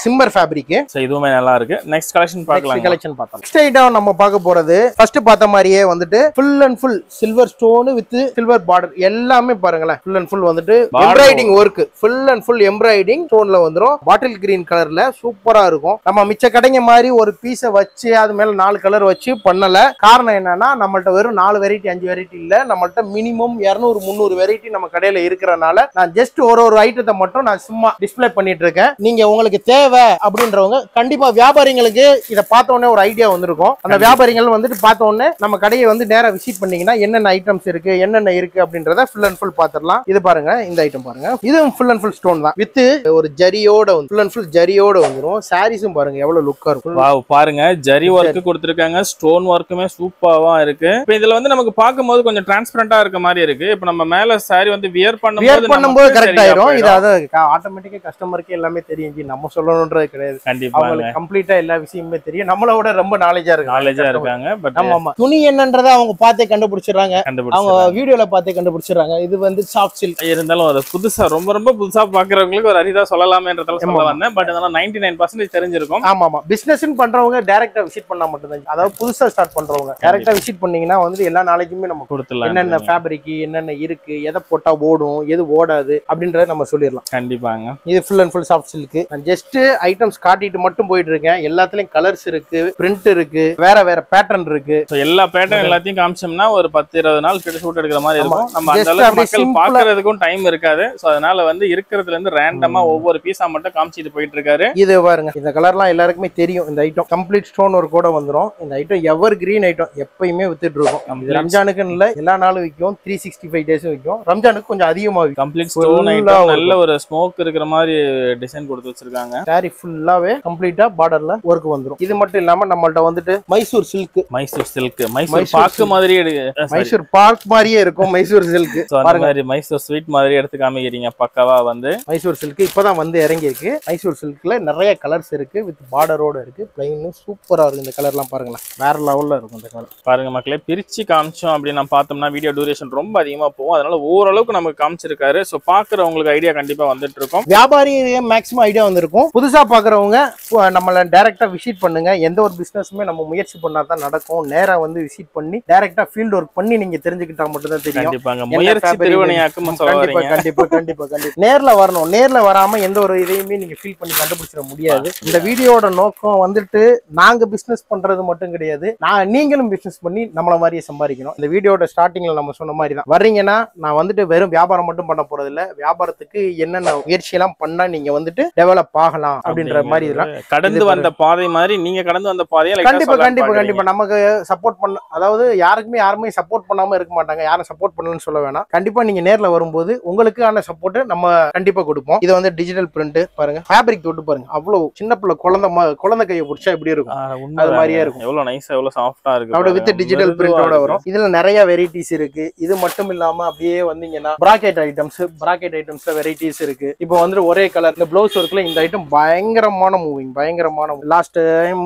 சிம்மர் ஃபேப்ரிக். சோ இதுவுமே நல்லா இருக்கு. நெக்ஸ்ட் கலெக்ஷன் பார்க்கலாம். கலெக்ஷன் பார்த்தோம். நெக்ஸ்ட் ஐட்டம் நம்ம பார்க்க போறது ஃபர்ஸ்ட் பார்த்த மாதிரியே வந்துட்டு full and full silver stone with silver border. எல்லாமே பாருங்களேன், ஃபுல் அண்ட் ஃபுல் வந்துட்டு embroidery work, full and full embroidery ஸ்டோன்ல வந்துரும். பாட்டில் கிரீன் கலர்ல சூப்பரா இருக்கும். நம்ம மிச்ச கடைங்க மாதிரி ஒரு பீஸை வச்சு அது மேல 4 கலர் வச்சு பண்ணல. காரணம் என்னன்னா, நம்மள்ட்ட வெறும் 4 வெரைட்டி 5 வெரைட்டி இல்ல, நம்மள்ட்ட மினிமம் 200-300 வெரைட்டி நம்ம கடையில இருக்கிறனால நான் ஜஸ்ட் ஒரு ஐட்டத்தை மட்டும் நான் சும்மா டிஸ்ப்ளே பண்ணிட்டு இருக்கேன். நீங்க உங்களுக்கு தேவை அப்படின்றவங்க கண்டிப்பா வியாபாரிகளுக்கு இதை பார்த்த உடனே ஒரு ஐடியா வந்திருக்கும். அந்த வியாபாரிகள் வந்துட்டு பார்த்த உடனே நம்ம கடையை வந்து நேரா விசிட் பண்ணீங்கன்னா என்னென்ன ஐட்டம்ஸ் இருக்கு, என்னென்ன இருக்கு அப்படின்றத ஃபுல் அண்ட் ஃபுல் பாத்துடலாம். இது பாருங்க, இந்த ஐட்டம் பாருங்க, இதுவும் ஃபுல் அண்ட் ஃபுல் ஸ்டோன் தான் வித் ஒரு ஜரியோட வந்து ஃபுல் அண்ட் ஃபுல் ஜரியோட வந்துரும். சாரீஸும் பாருங்க எவ்வளவு லுக்கா இருக்கும். வாவ், பாருங்க ஜரி ஒர்க் கொடுத்திருக்காங்க, ஸ்டோன் ஒர்க்குமே சூப்பரா இருக்கு. இப்போ இதுல வந்து நமக்கு பார்க்கும்போது கொஞ்சம் டிரான்ஸ்பரண்டா இருக்க மாதிரி இருக்கு. இப்போ நம்ம மேல சாரி வந்து வியர் பண்ணும்போது கரெக்ட் ஆயிரும். இது அது ஆட்டோமேட்டிக்கா கஸ்டமருக்கு எல்லாமே தெரியும், நம்ம சொல்லணும்ன்றது கிடையாது. கண்டிப்பா அவங்களுக்கு கம்ப்ளீட்டா எல்லா விஷயமுமே தெரியும். நம்மளோட ரொம்ப நாலேஜா இருக்காங்க. பட் ஆமா, துணி என்னன்றதை அவங்க பார்த்தே கண்டுபிடிச்சிடுறாங்க, அவங்க வீடியோல பார்த்தே கண்டுபிடிச்சிடுறாங்க. இது வந்து சாஃப்ட் சில்க் இருந்தாலும் அது புதுசா ரொம்ப புதுசா பாக்குறவங்களுக்கு ஒரு அரிதா சொல்லலாமேன்றதால சொல்ல வந்தேன். பட் அதெல்லாம் 99% தெரிஞ்சிருக்கும். ஆமா, பிசினஸ் பண்றவங்க டைரக்டா விசிட் பண்ணா மட்டும் தான். அதாவது புதுசா ஸ்டார்ட் பண்றவங்க டைரக்டா விசிட் பண்ணீங்கன்னா வந்து எல்லா நாலேஜுமே நம்ம கொடுத்துடலாம். என்னென்ன ஃபேப்ரிக் என்னென்ன இருக்கு, எதை போட்டா ஓடும், எது ஓடாது அப்படின்றத நம்ம சொல்லிடலாம். கண்டிப்பாங்க. இது full and full soft silk. நான் ஜஸ்ட் ஐட்டம்ஸ் காட்டிட்டு மட்டும் போயிட்டு இருக்கேன். எல்லாத்துலயும் கலர்ஸ் இருக்கு, பிரிண்ட் இருக்கு, வேற பேட்டர்ன் இருக்கு. எல்லா பேட்டர்ன் எல்லாத்தையும் காமிச்சோம்னா ஒரு 10-20 நாள் கிட்ட ஷூட் எடுக்கிற மாதிரி இருக்கும். நம்ம அந்த அளவுக்கு மக்கள் பாக்குறதுக்கும் டைம் இருக்காது. சோ அதனால வந்து இருக்கிறதுல இருந்து ரேண்டமா ஒவ்வொரு பீஸா மட்டும் காமிச்சிட்டு போயிட்டு இருக்காரு. இது பாருங்க, இந்த கலர்லாம் எல்லாருக்குமே தெரியும். இந்த ஐட்டம் கம்ப்ளீட் ஸ்டோன் ஒர்க் கூட வந்துரும். இந்த ஐட்டம் எவர் கிரீன் ஐட்டம், எப்பயுமே வித்துட்டு இருக்கும். ரம்ஜானுக்கு இல்ல, எல்லா நாளும் விற்கும், 365 டேஸும் விற்கும். ரம்ஜானுக்கு கொஞ்சம் அதிகமா விற்கும். கம்ப்ளீட் ஸ்டோன் ஐட்டம், நல்ல ஒரு ஸ்மோக் இருக்கிற மாதிரி டிசைன் கொடுத்து வச்சிருக்காங்க. சாரி ஃபுல்லாவே கம்ப்ளீட்டா பார்டர்ல ஒர்க் வந்துரும். இது மட்டும் இல்லாம நம்மள்ட்ட வந்துட்டு மைசூர் சில்க், மைசூர் பாக்கு மாதிரி, மைசூர் பார்க் மாதிரியே இருக்கும் மைசூர் சில்க். பாருங்க, மைசூர் ஸ்வீட் மாதிரி எடுத்து காமிக்கிறீங்க. பக்காவா வந்து மைசூர் சில்க் இப்பதான் வந்து இறங்கி இருக்கு. மைசூர் சில்க்ல நிறைய கலர்ஸ் இருக்கு, வித் பார்டரோட இருக்கு. பிளைன் சூப்பரா இருக்கு. இந்த கலர்லாம் பாருங்களேன், வேற லெவல்ல இருக்கும் இந்த கலர். பாருங்க மக்களே, பிரிச்சு காமிச்சோம் அப்படின்னு நம்ம பார்த்தோம்னா வீடியோ டியூரேஷன் ரொம்ப அதிகமா போகும். அதனால ஓரளவுக்கு நமக்கு காமிச்சிருக்காரு. சோ பாக்குறவங்களுக்கு ஐடியா கண்டிப்பா வந்துட்டு இருக்கும். வியாபாரி மேக்ஸிமம் ஐடியா வந்திருக்கும். புதுசா பாக்குறவங்க நம்மள டைரக்டா விசிட் பண்ணுங்க. எந்த ஒரு பிசினஸுமே நம்ம முயற்சி பண்ணா தான் நடக்கும். நேரா வந்து விசிட் பண்ணி டைரக்டா ஃபீல்ட் ஒர்க் பண்ணி நீங்க தெரிஞ்சுக்கிட்டா மட்டும் தான் தெரியும். கண்டிப்பாங்க, முயற்சி திருவினையாக்கும். கண்டிப்பா நேர்ல வரணும். நேர்ல வராம எந்த ஒரு ஒரு இதையுமே நீங்க ஃபீல் பண்ணி கண்டுபிடிச்சிட முடியாது. இந்த வீடியோட நோக்கம் வந்துட்டு நாங்க பிசினஸ் பண்றது மட்டும் கிடையாது, நீங்களும் பிசினஸ் பண்ணி நம்மள மாதிரியே சம்பாதிக்கணும். இந்த வீடியோட ஸ்டார்டிங்ல நம்ம சொன்ன மாதிரி தான், வர்றீங்கன்னா நான் வந்துட்டு வெறும் வியாபாரம் மட்டும் பண்ண போறது இல்ல, வியாபாரத்துக்கு என்னென்ன முயற்சி எல்லாம் பண்ணா நீங்க வந்துட்டு டெவலப் ஆகலாம் அப்படின்ற மாதிரி இதெல்லாம் கடந்து வந்த பாதை மாதிரி நீங்க கடந்து வந்த பாதையை கண்டிப்பா கண்டிப்பா கண்டிப்பா நமக்கு சப்போர்ட் பண்ண, அதாவது யாருமே சப்போர்ட் பண்ணாம இருக்க மாட்டாங்க. யாரும் சப்போர்ட் பண்ணலன்னு சொல்ல வேணாம். கண்டிப்பா நீங்க நேர்ல வரும்போது உங்களுக்கான சப்போர்ட் நம்ம கண்டிப்பா கொடுப்போம். இது வந்து டிஜிட்டல் பிரிண்ட் பாருங்க, ஃபேப்ரிக் தொட்டு பாருங்க, அவ்வளவு சின்ன பிள்ளை குழந்தை கையை பிடிச்சா எப்படி இருக்கும் அது மாதிரியே இருக்கும். எவ்வளவு நைஸா எவ்வளவு சாஃப்டா இருக்கு அப்படியே வித் டிஜிட்டல் பிரிண்டோட வரும். இதுல நிறைய வெரைட்டிஸ் இருக்கு. இது மட்டும் இல்லாம அப்படியே வந்தீங்கன்னா பிராக்கெட் ஐட்டம்ஸ்ல வெரைட்டிஸ் இருக்கு. இப்போ வந்து ஒரே கலர் இந்த ப்ளவுஸ் ஒர்க்ல இந்த ஐட்டம் பயங்கரமான மூவிங், பயங்கரமான. லாஸ்ட் டைம்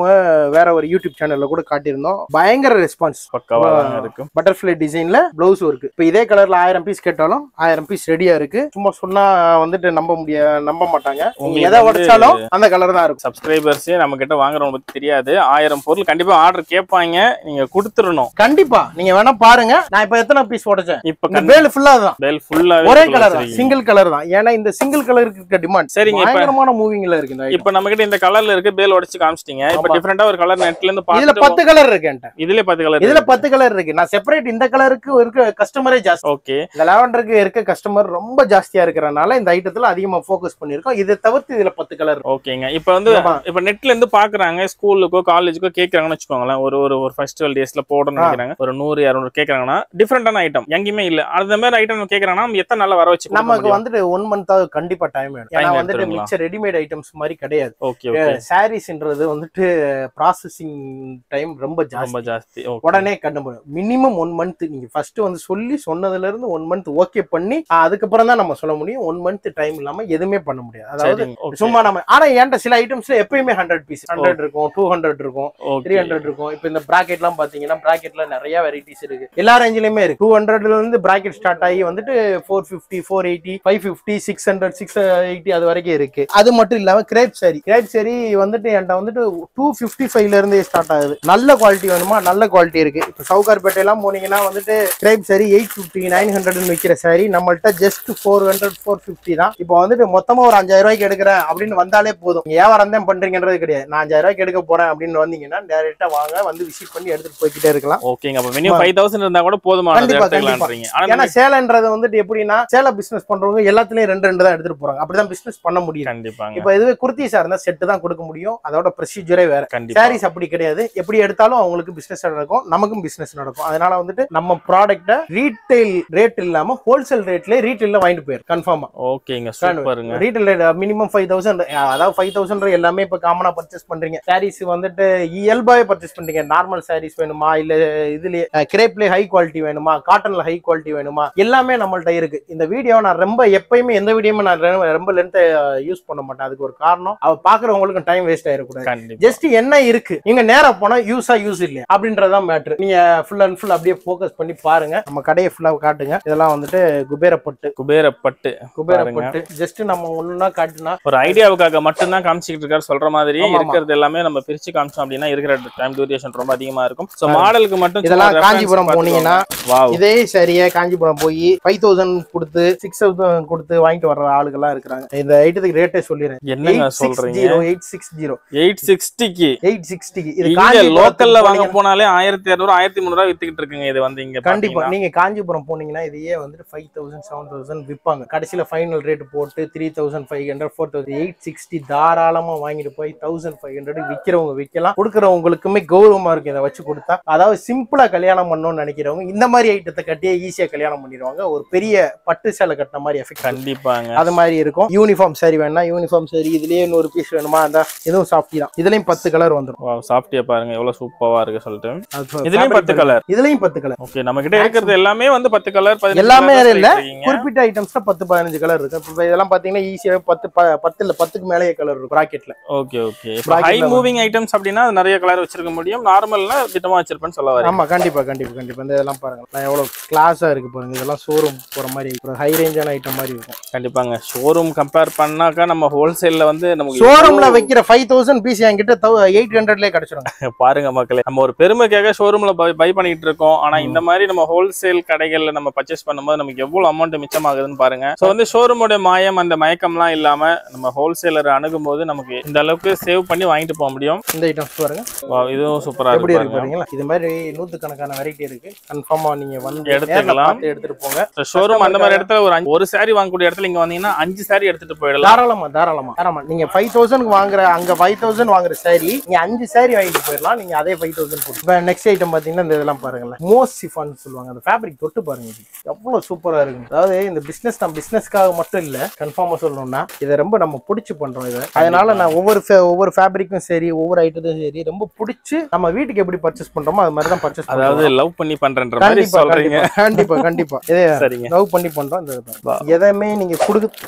வேற ஒரு யூடியூப் சேனல்ல கூட காட்டியிருந்தோம், பயங்கர ரெஸ்பான்ஸ். பக்காவா இருக்கு. பட்டர்ஃப்ளை டிசைன்ல ப்ளவுஸ் ஒர்க். இப்போ இதே கலர்ல 1000 பீஸ் கேட்டாலும் 1000 பீஸ் ரெடியா இருக்கு. சும்மா சொன்னா வந்துட்டு நம்ப மாட்டாங்க. எதை உடைச்சாலும் அந்த கலர் தான் இருக்கும். சப்ஸ்கிரைபர்ஸே நம்ம கிட்ட வாங்குறவங்க பத்தி தெரியாது. 1000 பொருள் கண்டிப்பா ஆர்டர் கேட்பாங்க, நீங்க கொடுத்துடணும். கண்டிப்பா நீங்க வேணா பாருங்க. நான் இப்ப எத்தனை பீஸ் உடைச்சேன்? இப்ப பேல் ஃபுல்லா தான், பேல் ஃபுல்லா ஒரே கலர் தான், சிங்கிள் கலர் தான். ஏன்னா இந்த சிங்கிள் கலருக்கு இருக்க டிமாண்ட் சரிங்க. பயங்கரமான மூவிங்ல இருக்கு. இப்ப நம்ம கிட்ட இந்த கலர்ல இருக்கு, பேல் உடைச்சு காமிச்சிட்டீங்க. இப்ப டிஃபரெண்டா ஒரு கலர் நெட்ல இருந்து பாத்து இதுல 10 கலர் இருக்கு. இதுல 10 கலர், இதுல 10 கலர் இருக்கு. நான் செப்பரேட் இந்த கலருக்கு இருக்க கஸ்டமரே ஜாஸ்தி. ஓகே, இந்த லாவெண்டருக்கு இருக்க கஸ்டமர் ரொம்ப ஜாஸ்தியா இருக்கறனால இந்த ஐட்டத்துல அதிகமா ஃபோக்கஸ் பண்ணிருக்கோம். இதை தவிர்த்து இதுல 10 கலர். ஓகேங்க. இப்ப வந்து இப்ப நெட்ல இருந்து பாக்குறாங்க, ஸ்கூலுக்கோ காலேஜுக்கோ கேக்குறாங்கன்னு வச்சுக்கோங்களேன். ஒரு ஃபெஸ்டிவல் டேஸ்ல போடணும்னு நினைக்கிறாங்க, ஒரு 100-200 கேக்குறாங்கன்னா டிஃபரெண்டான ஐட்டம் எங்கேயுமே இல்ல, அந்த மாதிரி ஐட்டம் கேக்குறாங்கன்னா நம்ம எத்தனை நாள்ல வர வச்சு நமக்கு வந்துட்டு 1 மந்த் கண்டிப்பா டைம் வேணும். ஏன்னா வந்துட்டு மிச்ச ரெடிமேட் ஐட்டம்ஸ் மாதிரி கிடையாது. சாரீஸ்ன்றது வந்துட்டு ப்ராசஸிங் டைம் ரொம்ப ஜாஸ்தி. உடனே கண்டுபிடிக்கும். மினிமம் 1 மந்த் நீங்க ஃபர்ஸ்ட் வந்து சொன்னதுல இருந்து 1 மந்த் ஓகே பண்ணி அதுக்கப்புறம் தான் நம்ம சொல்ல முடியும். 1 மந்த் டைம் இல்லாம எதுவுமே பண்ண முடியாது. அதாவது சும்மா நம்ம, ஆனா என்கிட்ட சில ஐட்டம்ஸ்ல எப்பயுமே 100 பீஸ், 100 இருக்கும், 200 இருக்கும், 300 இருக்கும். இப்ப இந்த பிராக்கெட் எல்லாம் பாத்தீங்கன்னா பிராக்கெட்ல நிறைய வெரைட்டிஸ் இருக்கு. எல்லா ரேஞ்சிலுமே இருக்கு. 200ல இருந்து பிராக்கெட் ஸ்டார்ட் ஆகி வந்துட்டு 450, 480, 550, 600, 680 அது வரைக்கும் இருக்கு. அது மட்டும் இல்லாம கிரேப் சாரி வந்துட்டு என்கிட்ட வந்துட்டு 255ல இருந்தே ஸ்டார்ட் ஆகுது. நல்ல குவாலிட்டி வேணுமா, நல்ல குவாலிட்டி இருக்கு. இப்ப சவுகார்பேட்டை எல்லாம் போனீங்கன்னா வந்துட்டு கிரேப் சாரி 850, 900 விற்கிற சாரி நம்மள்ட்ட ஜஸ்ட் 400, 450 தான். இப்போ வந்துட்டு மொத்தமா ஒரு 5000 ரூபாய்க்கு எடுக்கிறேன் அப்படின்னு வந்தாலே போதும். வியாபாரம் தான் பண்றீங்கன்றது கிடையாது. நான் 5000 ரூபாய்க்கு எடுக்க போறேன் அப்படின்னு வந்தீங்கன்னா டைரக்டா வாங்க, வந்து விசிட் பண்ணி எடுத்துட்டு போய்கிட்டே இருக்கலாம். ஓகேங்க. அப்ப மினிமம் 5000 இருந்தா கூட போதுமானது. ஏன்னா சேலன்றது வந்துட்டு எப்படின்னா, சேல பிசினஸ் பண்றவங்க எல்லாத்துலயும் 2 தான் எடுத்துட்டு போறாங்க. அப்படிதான் பிசினஸ் பண்ண முடியும். கண்டிப்பாங்க. இப்ப இதுவே குர்த்திஸா இருந்தா செட் தான் கொடுக்க முடியும். அதோட ப்ரொசீஜரே வேற. சாரீஸ் அப்படி கிடையாது. எப்படி எடுத்தாலும் அவங்களுக்கு பிசினஸ் நடக்கும், நமக்கும் பிசினஸ் நடக்கும். அதனால வந்துட்டு நம்ம ப்ராடக்ட்ட ரீட்டைல் ரேட் இல்லாம ஹோல்சேல் ரேட்ல ரீட்டைல்ல வாங்கிட்டு போயிரு கன்ஃபார்மா. ஓகேங்க, சூப்பருங்க. ரீட்டைல் ரேட் மினிமம் 5000, அதாவது 5000 எல்லாமே இப்ப காமனா பர்ச்சேஸ் பண்றீங்க. சாரீஸ் வந்துட்டு இயல்பாவே பர்ச்சேஸ் பண்றீங்க. நார்மல் சாரீஸ் வேணுமா, இல்ல இதுலயே கிரேப்ல ஹை குவாலிட்டி வேணுமா, காட்டன்ல ஹை குவாலிட்டி வேணுமா, எல்லாமே நம்மள்ட்ட இருக்கு. இந்த வீடியோ நான் ரொம்ப எப்பயுமே எந்த வீடியோமே நான் ரொம்ப லென்த் யூஸ் பண்ண மாட்டேன். அதுக்கு ஒரு காரணம், அவ பாக்குறவங்களுக்கு டைம் வேஸ்ட் ஆயிடக்கூடாது. ஜஸ்ட் என்ன இருக்கு, நீங்க நேரா போனா யூஸ் இல்லையா அப்படின்றதான் மேட்ரு. நீங்க ஃபுல் அண்ட் ஃபுல் அப்படியே ஃபோக்கஸ் பண்ணி பாருங்க. நம்ம கடையை ஃபுல்லா காட்டுங்க. இதெல்லாம் வந்துட்டு குபேரப்பட்டு ஜஸ்ட் நம்ம ஒண்ணுனா காட்டுனா ஒரு ஐடியாவுக்காக மட்டும் தான் காமிச்சிட்டு இருக்காரு. சொல்ற மாதிரி இருக்கிறது எல்லாமே நம்ம பிரிச்சு காமிச்சோம் அப்படின்னா இருக்கிற டைம் டியூரேஷன் ரொம்ப அதிகமா இருக்கும். சோ மாடலுக்கு மட்டும் இதெல்லாம் காஞ்சிபுரம் போனீங்கன்னா இதே சரியா காஞ்சிபுரம் போய் 5000 கொடுத்து 6000 கொடுத்து வாங்கிட்டு வர்ற ஆளுகள்லாம் இருக்காங்க. இந்த ஐட்டத்துக்கு ரேட்டே சொல்லிடுறேன். என்னங்க சொல்றீங்க? 860 இது லோக்கல்ல வாங்க போனாலே 1200, 1300 வித்துக்கிட்டு இருக்குங்க. இது வந்து இங்க கண்டிப்பா நீங்க காஞ்சிபுரம் போனீங்கன்னா இதையே வந்துட்டு 5000, 7000 விற்பாங்க. கடைசியில ஃபைனல் ரேட் போட்டு 3500, 4000, 860 தாராளமா வாங்கிட்டு போய் 1500 விக்கிறவங்க விற்கலாம். கொடுக்கறவங்களுக்குமே கௌரவமா இருக்கு. இதை வச்சு கொடுத்தா, அதாவது சிம்பிளா கல்யாணம் பண்ணணும்னு நினைக்கிறவங்க இந்த மாதிரி ஐட்டத்தை கட்டியே ஈஸியா கல்யாணம் பண்ணிடுவாங்க. ஒரு பெரிய பட்டு சேலை கட்டின மாதிரி எஃபெக்ட். கண்டிப்பாங்க அது மாதிரி இருக்கும். யூனிஃபார்ம் சாரி வேணா யூனிஃபார்ம் சாரி, இதுலயே 100 பீஸ் வேணுமா, அந்த இதுவும் சாஃப்டி தான். இதுலயும் 10 கலர் வந்துடும். சாஃப்டியா பாருங்க எவ்வளவு சூப்பரா இருக்கு சொல்லிட்டு. இதுலயும் 10 கலர், இதுலயும் 10 கலர். ஓகே, நம்ம கிட்ட இருக்கிறது எல்லாமே வந்து 10 கலர், 15 எல்லாமே இல்ல, குறிப்பிட்ட ஐட்டம்ஸ்ல 10, 15 கலர் இருக்கு. இப்ப இதெல்லாம் பாத்தீங்கன்னா ஈஸியா 10 இல்ல 10க்கு மேலேயே கலர் இருக்கு பிராக்கெட்ல. Okay okay. High moving items அப்படினா நிறைய கலர் வச்சிருக்க முடியும். நார்மல்னா திட்டமா வச்சிருப்பேன்னு சொல்ல வரேன். ஆமா, கண்டிப்பா. இந்த இதெல்லாம் பாருங்க, நான் எவ்வளவு கிளாஸா இருக்கு பாருங்க. இதெல்லாம் ஷோரூம் போற மாதிரி ஒரு ஹை ரேஞ்சான ஐட்டம் மாதிரி இருக்கும். கண்டிப்பாங்க. ஷோரூம் கம்பேர் பண்ணாக்க நம்ம ஹோல்சேல்ல வந்து நமக்கு ஷோரூம்ல வைக்கிற 5000 பீஸ் என்கிட்ட 800லயே கிடைச்சிரும். பாருங்க மக்களே, நம்ம ஒரு பெருமைக்காக ஷோரூம்ல பை பண்ணிட்டு இருக்கோம். ஆனா இந்த மாதிரி நம்ம ஹோல்சேல் கடைகள்ல நம்ம பர்ச்சேஸ் பண்ணும்போது நமக்கு எவ்வளவு அமௌண்ட் மிச்சமாகுதுன்னு பாருங்க. சோ வந்து ஷோரூமோட மாயம், அந்த மயக்கம்லாம் அதெல்லாம் இல்லாம நம்ம ஹோல்சேலர் அணுகும் போது நமக்கு இந்த அளவுக்கு சேவ் பண்ணி வாங்கிட்டு போக முடியும். இந்த ஐட்டம்ஸ் பாருங்க, இதுவும் சூப்பரா எப்படி இருக்கு இருக்கு. பாருங்களா. இது மாதிரி நூத்துக்கணக்கான வெரைட்டி இருக்கு. கன்ஃபார்மா நீங்க வந்து எடுத்துக்கலாம், எடுத்துட்டு போங்க. ஷோரூம் அந்த மாதிரி இடத்துல ஒரு saree வாங்கக்கூடிய இடத்துல இங்க வந்தீங்கன்னா 5 saree எடுத்துட்டு போயிடலாம். தாராளமா தாராளமா தாராளமா. நீங்க 5000 வாங்குற அங்க 5000 வாங்குற saree நீங்க 5 saree வாங்கிட்டு போயிடலாம். நீங்க அதே 5000 போட்டு. நெக்ஸ்ட் ஐட்டம் பாத்தீங்கன்னா இந்த இதெல்லாம் பாருங்களேன், மோஸ் சிஃபான் சொல்லுவாங்க. அந்த ஃபேப்ரிக் தொட்டு பாருங்க, இது எவ்வளவு சூப்பரா இருக்கு. அதாவது இந்த பிசினஸ் நம்ம பிசினஸ்க்காக மட்டும் இல்ல, கன்ஃபார்மா சொல்லணும்னா இதை ரொம்ப நம்ம பிடிச்சி பண்றோம் இதை. அதனால நான் ஒவ்வொரு ஃபேப்ரிக்கும் சரி, ஒவ்வொரு ஐட்டத்தும் சரி ரொம்ப பிடிச்சி நம்ம வீட்டுக்கு எப்படி பர்ச்சேஸ் பண்றோமோ அது மாதிரி தான் பர்ச்சேஸ். அதாவது லவ் பண்ணி பண்றன்ற மாதிரி சொல்றீங்க. கண்டிப்பா கண்டிப்பா இதே சரிங்க, லவ் பண்ணி பண்றோம். இந்த எதையுமே நீங்க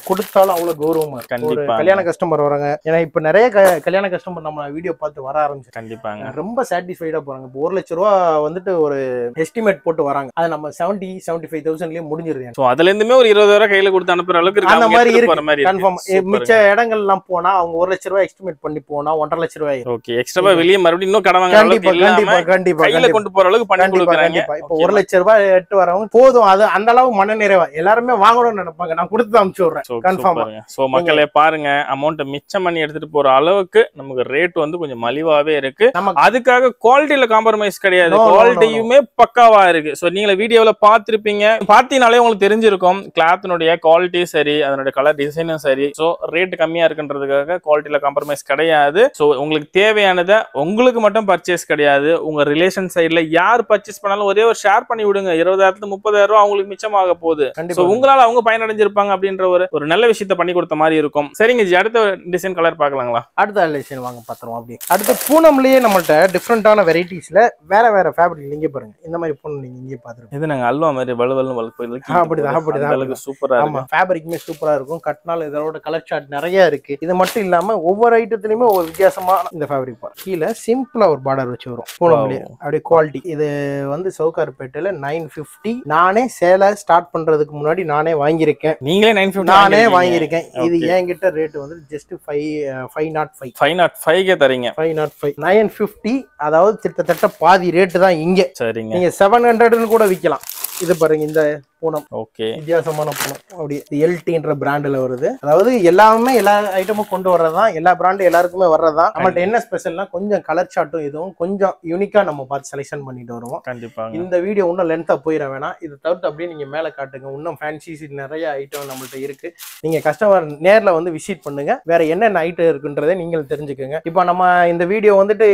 கொடுத்தாலும் அவ்வளவு கௌரவமா இருக்கு. ஒரு கல்யாண கஸ்டமர் வராங்க, ஏன்னா இப்ப நிறைய கல்யாண கஸ்டமர் நம்ம வீடியோ பார்த்து வர ஆரம்பிச்சு கண்டிப்பாங்க ரொம்ப சாட்டிஸ்ஃபைடா போறாங்க. இப்போ 1 லட்ச ரூபா வந்துட்டு ஒரு எஸ்டிமேட் போட்டு வராங்க, அது நம்ம 70-75,000லயே முடிஞ்சிருது. சோ அதுல இருந்துமே ஒரு 20,000 கையில கொடுத்து அனுப்புற அளவுக்கு இருக்கு. அந்த மாதிரி இருக்கு கன்ஃபார்ம். மிச்ச இடங்கள் எல்லாம் போனா அவங்க 1 லட்ச ரூபாய் எஸ்டிமேட் பண்ணி போனா 1.5 லட்ச ரூபாய். ஓகே, எக்ஸ்ட்ரா வெளிய மறுபடியும் இன்னும் கடன் வாங்குற அளவுக்கு இல்லாம கண்டிப்பா கையில கொண்டு போற அளவுக்கு பண்ணி கொடுக்கறாங்க. இப்போ 1 லட்ச ரூபாய் எட்டு வரவங்க போதும், அது அந்த அளவு மன நிறைவா எல்லாருமே வாங்கணும்னு நினைப்பாங்க. நான் கொடுத்து அனுப்பிச்சு விடுறேன் கன்ஃபார்மா. சோ மக்களே பாருங்க, அமௌண்ட் மிச்சம் பண்ணி எடுத்துட்டு போற அளவுக்கு நமக்கு ரேட் வந்து கொஞ்சம் மலிவாவே இருக்கு. அதுக்காக குவாலிட்டில காம்ப்ரமைஸ் கிடையாது, குவாலிட்டியுமே பக்காவா இருக்கு. சோ நீங்க வீடியோல பாத்திருப்பீங்க, பாத்தீங்கனாலே உங்களுக்கு தெரிஞ்சிருக்கும் கிளாத்னுடைய குவாலிட்டி சரி, அதனுடைய கலர் டிசைனும் சரி. சோ ரேட் கம்மியா இருக்குன்றதுக்காக குவாலிட்டில காம்ப்ரமைஸ் கிடையாது. சோ உங்களுக்கு தேவையானதை உங்களுக்கு மட்டும் பர்ச்சேஸ் கிடையாது, உங்க ரிலேஷன் சைடுல யார் பர்ச்சேஸ் பண்ணாலும் ஒரே ஒரு ஷேர் பண்ணி விடுங்க. 20,000 30,000 ரூபாய் அவங்களுக்கு மிச்சமாக போகுது. சோ உங்களால அவங்க பயனடைஞ்சிருப்பாங்க அப்படின்ற ஒரு நல்ல விஷயத்தை பண்ணி கொடுத்த மாதிரி இருக்கும். சரிங்க ஜி, அடுத்த டிசைன் கலர் பார்க்கலாங்களா? அடுத்த டிசைன் வாங்க பாத்துறோம். அப்படி அடுத்த பூனம்லயே நம்மள்ட்ட டிஃபரெண்டான வெரைட்டிஸ்ல வேற ஃபேப்ரிக் நீங்க பாருங்க. இந்த மாதிரி பூனம் நீங்க இங்கே பாத்துருக்கீங்க. இது நாங்க அல்வா மாதிரி வலுவல்னு வலுப்பது. அப்படிதான் சூப்பரா இருக்கு. ஆமா, ஃபேப்ரிக்குமே சூப்பரா இருக்கும். கட்னால இதோட கலர் சார்ட் நிறைய இருக்கு. இது மட்டும் இல்லாம ஒவ்வொரு ஐட்டத்துலயுமே ஒரு வித்தியாசமான இந்த ஃபேப்ரிக் பாருங்க. கீழே சிம்பிளா ஒரு பார்டர் வச்சு வரும் பூனம்லயே. அப்படியே குவாலிட்டி. இது வந்து சௌகார்பேட்டையில 950. நானே சேலை ஸ்டார்ட் பண்றதுக்கு முன்னாடி நானே வாங்கியிருக்கேன். நீங்களே 950 நானே வாங்கியிருக்கேன். இது என்கிட்ட ரேட் வந்து ஜஸ்ட் 505 505 தரீங்க. 505 950, அதாவது கிட்டத்தட்ட பாதி ரேட்டு தான் இங்க. சரிங்க, நீங்க 700ன்னு கூட விற்கலாம். இது பாருங்க, இந்த பூனம் ஓகே, வித்தியாசமான பூனம். அப்படி எல்டின்ற பிராண்ட்ல வருது. அதாவது எல்லாமே எல்லா ஐட்டமும் கொண்டு வர்றதுதான், எல்லா பிராண்டும் எல்லாருக்குமே வர்றதுதான். நம்மள்ட்ட என்ன ஸ்பெஷல்னா கொஞ்சம் கலர் சார்ட்டும் இதுவும் கொஞ்சம் யூனிக்கா நம்ம பார்த்து செலக்ஷன் பண்ணிட்டு வருவோம். கண்டிப்பா. இந்த வீடியோ இன்னும் லென்த்தா போயிட வேணாம், இது தவிர்த்து அப்படியே நீங்க மேல காட்டுங்க. இன்னும் ஃபேன்சி நிறைய ஐட்டம் நம்மள்ட்ட இருக்கு. நீங்க கஸ்டமர் நேர்ல வந்து விசிட் பண்ணுங்க, வேற என்னென்ன ஐட்டம் இருக்குன்றதை நீங்கள் தெரிஞ்சுக்கோங்க. இப்போ நம்ம இந்த வீடியோ வந்துட்டு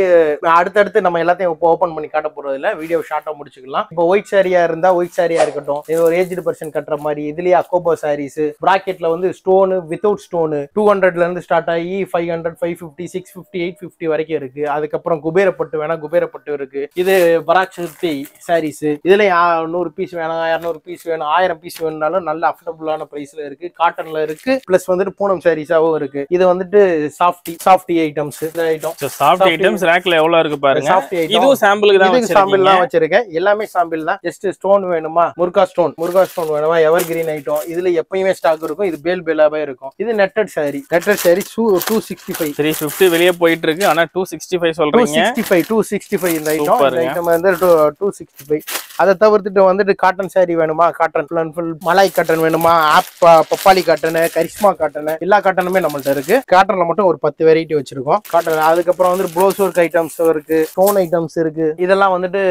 அடுத்தடுத்து நம்ம எல்லாத்தையும் ஓபன் பண்ணி காட்ட போறது இல்ல, வீடியோ ஷார்ட்டா முடிச்சுக்கலாம். இப்போ ஒயிட் சாரியா இருந்தா ஒயிட் சாரியா இருக்கட்டும், இது ஒரு ஏஜ்டு பர்சன் கட்டுற மாதிரி. இதுலயே அக்கோபா சாரீஸ் பிராக்கெட்ல வந்து ஸ்டோனு வித்தவுட் ஸ்டோனு 200ல இருந்து ஸ்டார்ட் ஆகி 500 550 650 850 வரைக்கும் இருக்கு. அதுக்கப்புறம் குபேரப்பட்டு வேணா குபேரப்பட்டு இருக்கு. இது பராக்ஷக்தி சாரீஸ், இதுல 100 பீஸ் வேணும், 200 பீஸ் வேணும், 1000 பீஸ் வேணும்னாலும் நல்ல அஃபோர்டபுளான பிரைஸ்ல இருக்கு. காட்டன்ல இருக்கு, பிளஸ் வந்துட்டு பூனம் சாரீஸாவும் இருக்கு. இது வந்துட்டு சாஃப்டி ஐட்டம்ஸ். இந்த ஐட்டம் சாஃப்ட் ஐட்டம்ஸ் ரேக்ல எவ்வளவு இருக்கு பாருங்க. இதுவும் சாம்பிளுக்கு தான் வச்சிருக்கீங்க. சாம்பிள் தான் வச்சிருக்கேன், எல்லாமே சாம்பிள் தான். ஜஸ்ட் ஸ்டோன் வேணுமா, முருகா ஸ்டோன் வேணுமா, எவர் கிரீன் ஐட்டம். இதுல எப்பயுமே ஸ்டாக் இருக்கும். இது பேலாவே இருக்கும். இது நெட்டட் சாரி 265 350 வெளியே போயிட்டு இருக்கு. ஆனா 265 சொல்றீங்க. 265 இந்த ஐட்டம் வந்து 265. அதை தவிர்த்துட்டு வந்துட்டு காட்டன் சாரி வேணுமா, காட்டன் ஃபுல் அண்ட் ஃபுல் மலாய் காட்டன் வேணுமா, பப்பாளி காட்டன், கரிஷ்மா காட்டன், எல்லா காட்டனுமே நம்மள்ட்ட இருக்கு. காட்டன்ல மட்டும் ஒரு 10 வெரைட்டி வச்சிருக்கோம் காட்டன். அதுக்கப்புறம் வந்து ப்ளவுஸ் ஒர்க் ஐட்டம்ஸ் இருக்கு, ஸ்டோன் ஐட்டம்ஸ் இருக்கு. இதெல்லாம் வந்துட்டு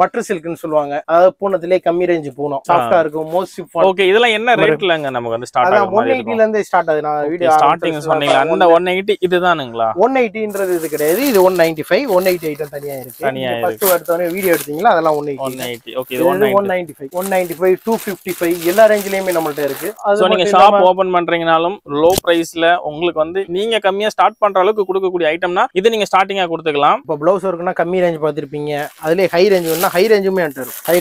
பட்டர் சில்க்னு சொல்லுவாங்க. அதாவது பூனத்திலே கம்மி ரேஞ்ச் பூனம், சாஃப்டா இருக்கும். மோஸ்ட் ஓகே, இதெல்லாம் என்ன ரேட்லங்க நமக்கு வந்து ஸ்டார்ட் ஆகும்? 180ல இருந்து ஸ்டார்ட் ஆகுது. நான் வீடியோ ஸ்டார்டிங் சொன்னீங்க அந்த 180 இதுதானுங்களா? 180ன்றது இது கிடையாது, இது 195. 180 ஐட்டம் தனியா இருக்கு. ஃபர்ஸ்ட் எடுத்தோனே வீடியோ எடுத்தீங்களா, அதெல்லாம் 180. ஓகே, இது 195 255 எல்லா ரேஞ்சிலயுமே நம்மள்ட்ட இருக்கு. சோ நீங்க ஷாப் ஓபன் பண்றீங்கனாலும் லோ பிரைஸ்ல உங்களுக்கு வந்து நீங்க கம்மியா ஸ்டார்ட் பண்ற அளவுக்கு கொடுக்கக்கூடிய ஐட்டம்னா இது நீங்க ஸ்டார்டிங்கா கொடுத்துக்கலாம். இப்போ ப்ளவுஸ் ஒர்க்னா கம்மி ரேஞ்ச் பார்த்திருப்பீங்க. அதுலயே ஹை ரேஞ்ச் வேணும்னா ஹை ரேஞ்சுமே இருக்கும். ஹை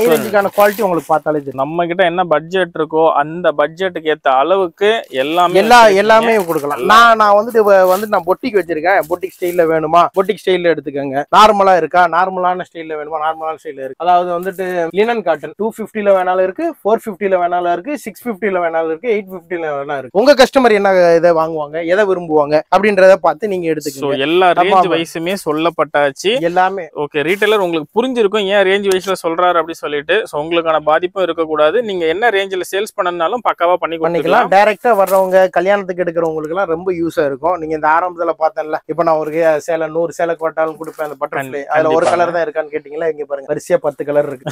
ரேஞ்சுக்கான குவாலிட்டி உங்களுக்கு பார்த்தாலே தெரியும். நம்ம கிட்ட என்ன பட்ஜெட் இருக்கோ அந்த பட்ஜெட்டுக்கு ஏத்த அளவுக்கு எல்லாமே கொடுக்கலாம். நான் வந்துட்டு நான் பொட்டிக் வச்சிருக்கேன். பொட்டிக் ஸ்டைல்ல வேணுமா, பொட்டிக் ஸ்டைல்ல எடுத்துக்கங்க. நார்மலா இருக்கா, நார்மலான ஸ்டைல்ல வேணுமா, நார்மலான ஸ்டைல்ல இருக்கு. அதாவது வந்துட்டு லினன் காட்டன் 250ல வேணாலும் இருக்கு, 450ல வேணாலும் இருக்கு, 650ல வேணாலும் இருக்கு, 850ல வேணாலும் இருக்கு. உங்க கஸ்டமர் என்ன இதை வாங்குவாங்க, எதை விரும்புவாங்க அப்படின்றத பார்த்து நீங்க எடுத்துக்கங்க. எல்லா ரேஞ்ச் வைஸுமே சொல்லப்பட்டாச்சு எல்லாமே. ஓகே, ரீட்டைலர் உங்களுக்கு புரிஞ்சிருக்கும் ஏன் ரேஞ்ச் வைஸ்ல சொல்றாரு அப்படி சொல்லிட்டு சோ உங்களுக்கான பாதிப்பும் இருக்கக்கூடாது. நீங்க என்ன ரேஞ்சில் சேல்ஸ் பண்ணனாலும் பக்காவா பண்ணிக்கலாம். டைரக்டா வர்றவங்க கல்யாணத்துக்கு எடுக்கிறவங்களுக்கு எல்லாம் ரொம்ப யூஸா இருக்கும். நீங்க இந்த ஆரம்பத்துல பார்த்தேன்ல, இப்ப நான் ஒரு சேலை 100 சேலை போட்டாலும் கொடுப்பேன். அந்த பட்டர்ஃப்ளை அதுல ஒரு கலர் தான் இருக்கான்னு கேட்டீங்களா, இங்க பாருங்க வரிசையா 10 கலர் இருக்கு.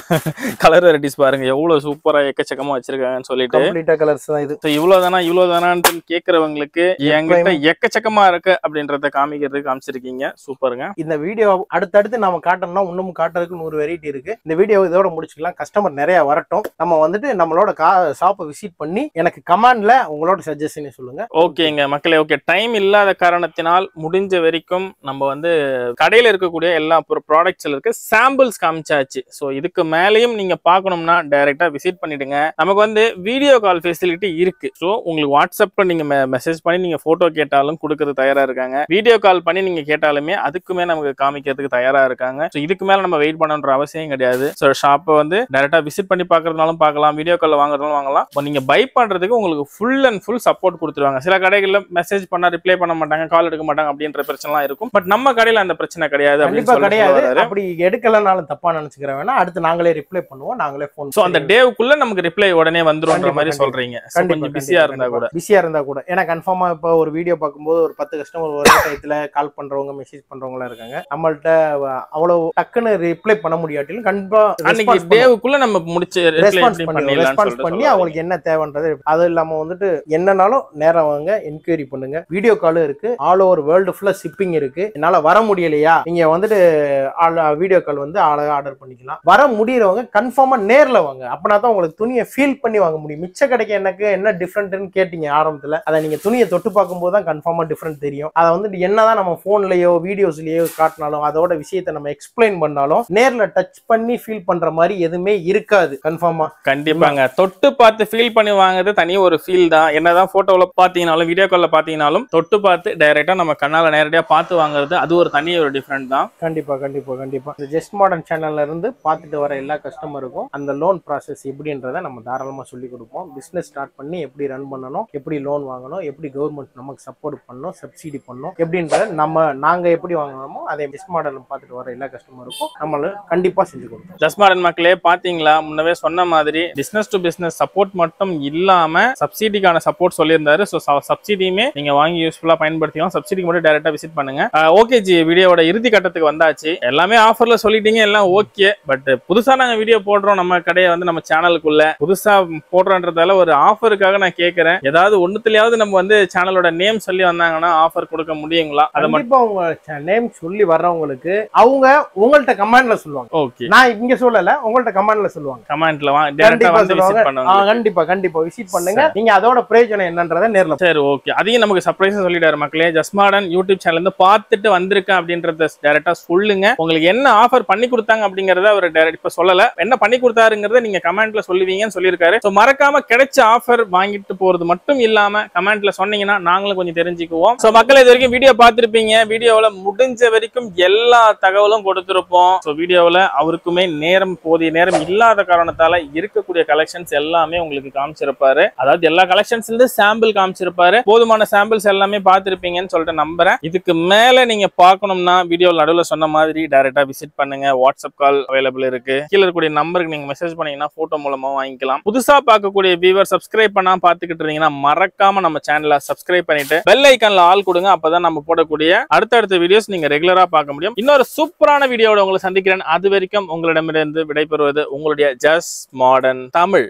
கலர் வெரைட்டிஸ் பாருங்க எவ்வளவு சூப்பரா எக்கச்சக்கமா வச்சிருக்காங்கன்னு சொல்லிட்டு கம்ப்ளீட்டா கலர்ஸ் தான் இது. இவ்வளவுதானான்னு கேக்குறவங்களுக்கு என்கிட்ட எக்கச்சக்கமா இருக்கு அப்படின்றத காமிச்சிருக்கீங்க. சூப்பருங்க. இந்த வீடியோ அடுத்தடுத்து நாம காட்டணும்னா இன்னும் காட்டுறதுக்கு 100 வெரைட்டி இருக்கு. இந்த வீடியோ இதோட முடிச்சுக்கலாம். கஸ்டமர் நிறைய வரட்டும். நம்ம வந்துட்டு நம்மளோட ஷாப்பை விசிட் பண்ணி எனக்கு கமெண்ட்ல உங்களோட சஜஷனை சொல்லுங்க. ஓகேங்க மக்களே. ஓகே, டைம் இல்லாத காரணத்தினால் முடிஞ்ச வரைக்கும் நம்ம வந்து கடையில இருக்கக்கூடிய எல்லா ப்ராடக்ட்ஸ்ல இருக்க சாம்பிள்ஸ் காமிச்சாச்சு. ஸோ இதுக்கு மேலேயும் நீங்க பார்க்கணும்னா டைரக்டா விசிட் பண்ணிடுங்க. நமக்கு வந்து வீடியோ கால் ஃபெசிலிட்டி இருக்கு. ஸோ உங்களுக்கு வாட்ஸ்அப்ல நீங்க மெசேஜ் பண்ணி நீங்க போட்டோ கேட்டாலும் கொடுக்கறது தயாரா இருக்காங்க. வீடியோ கால் பண்ணி நீங்க கேட்டாலுமே அதுக்குமே நமக்கு காமிக்கிறதுக்கு தயாரா இருக்காங்க. ஸோ இதுக்கு மேல நம்ம வெயிட் பண்ணணுன்ற அவசியம் கிடையாது. ஸோ ஷாப்பை வந்து டைரக்டா விசிட் பண்ணி பார்க்கறதுனாலும் பார்க்கலாம், வீடியோ கால் வாங்குறதுனாலும் வாங்கலாம். நீங்க பை பண்றதுக்கு உங்களுக்கு ஃபுல் அண்ட் ஃபுல் சப்போர்ட் கொடுத்துருவாங்க. சில கடைகள்ல மெசேஜ் பண்ணா ரிப்ளை பண்ண மாட்டாங்க, கால் எடுக்க மாட்டாங்க அப்படின்ற பிரச்சனை இருக்கும். பட் நம்ம கடையில அந்த பிரச்சனை கிடையாது. அப்படி எடுக்கலனாலும் தப்பா நினைச்சுக்கிறேன் வேணா, அடுத்து நாங்களே ரிப்ளை பண்ணுவோம், நாங்களே போன். சோ அந்த டேவுக்குள்ள நமக்கு ரிப்ளை உடனே வந்துரும்ன்ற மாதிரி சொல்றீங்க. கொஞ்சம் பிஸியா இருந்தா கூட ஏன்னா கன்ஃபார்மா இப்ப ஒரு வீடியோ பார்க்கும்போது ஒரு 10 கஸ்டமர் ஒரே டயத்துல கால் பண்றவங்க மெசேஜ் பண்றவங்களா இருக்காங்க. நம்மள்ட்ட அவ்வளவு டக்குன்னு ரிப்ளை பண்ண முடியாட்டிலும் கண்டிப்பா அன்னைக்கு டேவுக்குள்ள நம்ம முடிச்சு ரெஸ்பான்ஸ் பண்ணி அவங்களுக்கு என்ன தேவைன்றது. அது இல்லாம வந்துட்டு என்னன்னாலும் நேரம் வாங்க, என்கொயரி பண்ணுங்க. வீடியோ காலும் இருக்கு, ஆல் ஓவர் வேர்ல்டு ஃபுல்லா ஷிப்பிங் இருக்கு. என்னால வர முடியலையா, நீங்க வந்துட்டு வீடியோ கால் வந்து ஆர்டர் பண்ணிக்கலாம். வர முடியறவங்க கன்ஃபார்மா நேர்ல வாங்க. அப்படின்னா தான் உங்களுக்கு துணியை ஃபீல் பண்ணி வாங்க முடியும். மிச்ச கடைக்கு எனக்கு என்ன டிஃபரெண்ட்னு கேட்டீங்க ஆரம்பத்துல. அதை நீங்க துணியை தொட்டு பார்க்கும்போது தான் கன்ஃபார்மா டிஃபரெண்ட் தெரியும். அதை வந்துட்டு என்னதான் நம்ம போன்லயோ வீடியோஸ்லயோ காட்டினாலும் அதோட விஷயத்தை நம்ம எக்ஸ்பிளைன் பண்ணாலும் நேர்ல டச் பண்ணி ஃபீல் பண்ற மாதிரி எதுவுமே இருக்காது. கன்ஃபார்மா கண்டிப்பாங்க. தொட்டு பார்த்து ஃபீல் பண்ணி வாங்குறது தனி ஒரு ஃபீல் தான். என்னதான் போட்டோல பாத்தீங்கனாலும் வீடியோ கால்ல பாத்தீங்கனாலும் தொட்டு பார்த்து டைரக்டா நம்ம கண்ணால நேரடியா பார்த்து வாங்குறது அது ஒரு தனி ஒரு டிஃபரெண்ட் தான். கண்டிப்பா கண்டிப்பா கண்டிப்பா. இந்த ஜஸ்ட் மாடர்ன் சேனல்ல இருந்து பார்த்துட்டு வர எல்லா கஸ்டமருக்கும் அந்த லோன் ப்ராசஸ் எப்படின்றத நம்ம தாராளமா சொல்லி கொடுப்போம். பிசினஸ் ஸ்டார்ட் பண்ணி எப்படி ரன் பண்ணணும், எப்படி லோன் வாங்கணும், எப்படி கவர்மெண்ட் நமக்கு சப்போர்ட் பண்ணணும், சப்சிடி பண்ணணும் எப்படின்றத நாங்க எப்படி வாங்கணுமோ அதே ஜஸ்ட் மாடர்ன் பார்த்துட்டு வர எல்லா கஸ்டமருக்கும் நம்மள கண்டிப்பா செஞ்சு கொடுப்போம். ஜஸ்ட் மாடர்ன் மக்களே பாத்தீங்களா, முன்னவே சொன்ன மாதிரி பிசினஸ் டு பிசினஸ் சப்போர்ட் மட்டும் இல்லாம சப்சிடிக்கான சப்போர்ட் சொல்லியிருந்தாரு. ஸோ சப்சிடியுமே நீங்க வாங்கி யூஸ்ஃபுல்லா பயன்படுத்திக்கலாம். சப்சிடிக்கு மட்டும் டைரக்டா விசிட் பண்ணுங்க. ஓகே ஜி, வீடியோட இறுதி கட்டத்துக்கு வந்தாச்சு. எல்லாமே ஆஃபர்ல சொல்லிட்டீங்க, எல்லாம் ஓகே. பட் புதுசா நாங்க வீடியோ போடுறோம், நம்ம கடையை வந்து நம்ம சேனலுக்குள்ள புதுசா போடுறோன்றதால ஒரு ஆஃபருக்கு நான் கேட்கிறேன். ஏதாவது ஒண்ணுத்துலயாவது நம்ம வந்து சேனலோட நேம் சொல்லி வந்தாங்கன்னா ஆஃபர் கொடுக்க முடியுங்களா? அதை மட்டும் உங்க நேம் சொல்லி வர்றவங்களுக்கு அவங்க உங்கள்ட்ட கமெண்ட்ல சொல்லுவாங்க. ஓகே, நான் இங்க சொல்லல, உங்கள்ட்ட கமெண்ட்ல சொல்லுவாங்க. கமெண்ட்ல டைரக்டா வந்து விசிட் பண்ணுங்க. கண்டிப்பா கண்டிப்பா விசிட் பண்ணுங்க. நீங்க அதோட பிரயோஜனம் என்னன்றதை நேர்ல. சரி, ஓகே. அதையும் நமக்கு சர்ப்ரைஸா சொல்லிட்டாரு மக்களே. ஜஸ்ட் மாடர்ன் யூடியூப் சேனல்ல இருந்து பார்த்துட்டு வந்திருக்கேன் அப்படின்றத டைரக்டா சொல்லுங்க. உங்களுக்கு என்ன ஆஃபர் பண்ணி கொடுத்தாங்க அப்படிங்கறத அவர் டைரக்ட் இப்ப சொல்லல, என்ன பண்ணி கொடுத்தாருங்கறத நீங்க கமெண்ட்ல சொல்லுவீங்கன்னு சொல்லியிருக்காரு. சோ மறக்காம கிடைச்ச ஆஃபர் வாங்கிட்டு போறது மட்டும் இல்லாம கமெண்ட்ல சொன்னீங்கன்னா நாங்களும் கொஞ்சம் தெரிஞ்சுக்குவோம். சோ மக்களே, இது வரைக்கும் வீடியோ பார்த்திருப்பீங்க. வீடியோல முடிஞ்ச வரைக்கும் எல்லா தகவலும் கொடுத்திருப்போம். சோ வீடியோல அவருக்குமே போதிய நேரம் இல்லாத காரணத்தால இருக்கக்கூடிய கலெக்ஷன்ஸ் எல்லாமே உங்களுக்கு காமிச்சிருப்பாரு. அதாவது எல்லா கலெக்ஷன்ஸ்ல இருந்து சாம்பிள் காமிச்சிருப்பாரு. போதுமான சாம்பிள்ஸ் எல்லாமே பார்த்திருப்பீங்கன்னு சொல்லிட்டு நம்புறேன். இதுக்கு மேல நீங்க பார்க்கணும்னா வீடியோல நடுவில் சொன்ன மாதிரி டைரக்டா விசிட் பண்ணுங்க. வாட்ஸ்அப் கால் அவைலபிள் இருக்கு. கீழே இருக்கக்கூடிய நம்பருக்கு நீங்க மெசேஜ் பண்ணீங்கன்னா போட்டோ மூலமா வாங்கிக்கலாம். புதுசா பார்க்கக்கூடிய வியூவர் சப்ஸ்கிரைப் பண்ணா பார்த்துக்கிட்டு இருந்தீங்கன்னா மறக்காம நம்ம சேனலை சப்ஸ்கிரைப் பண்ணிட்டு பெல் ஐக்கான்ல ஆல் கொடுங்க. அப்பதான் நம்ம போடக்கூடிய அடுத்தடுத்த வீடியோஸ் நீங்க ரெகுலரா பார்க்க முடியும். இன்னொரு சூப்பரான வீடியோட உங்களை சந்திக்கிறேன். அது வரைக்கும் உங்களிடமிருந்து விடைபெறுவது உங்களுடைய ஜஸ்ட் மாடர்ன் தமிழ்.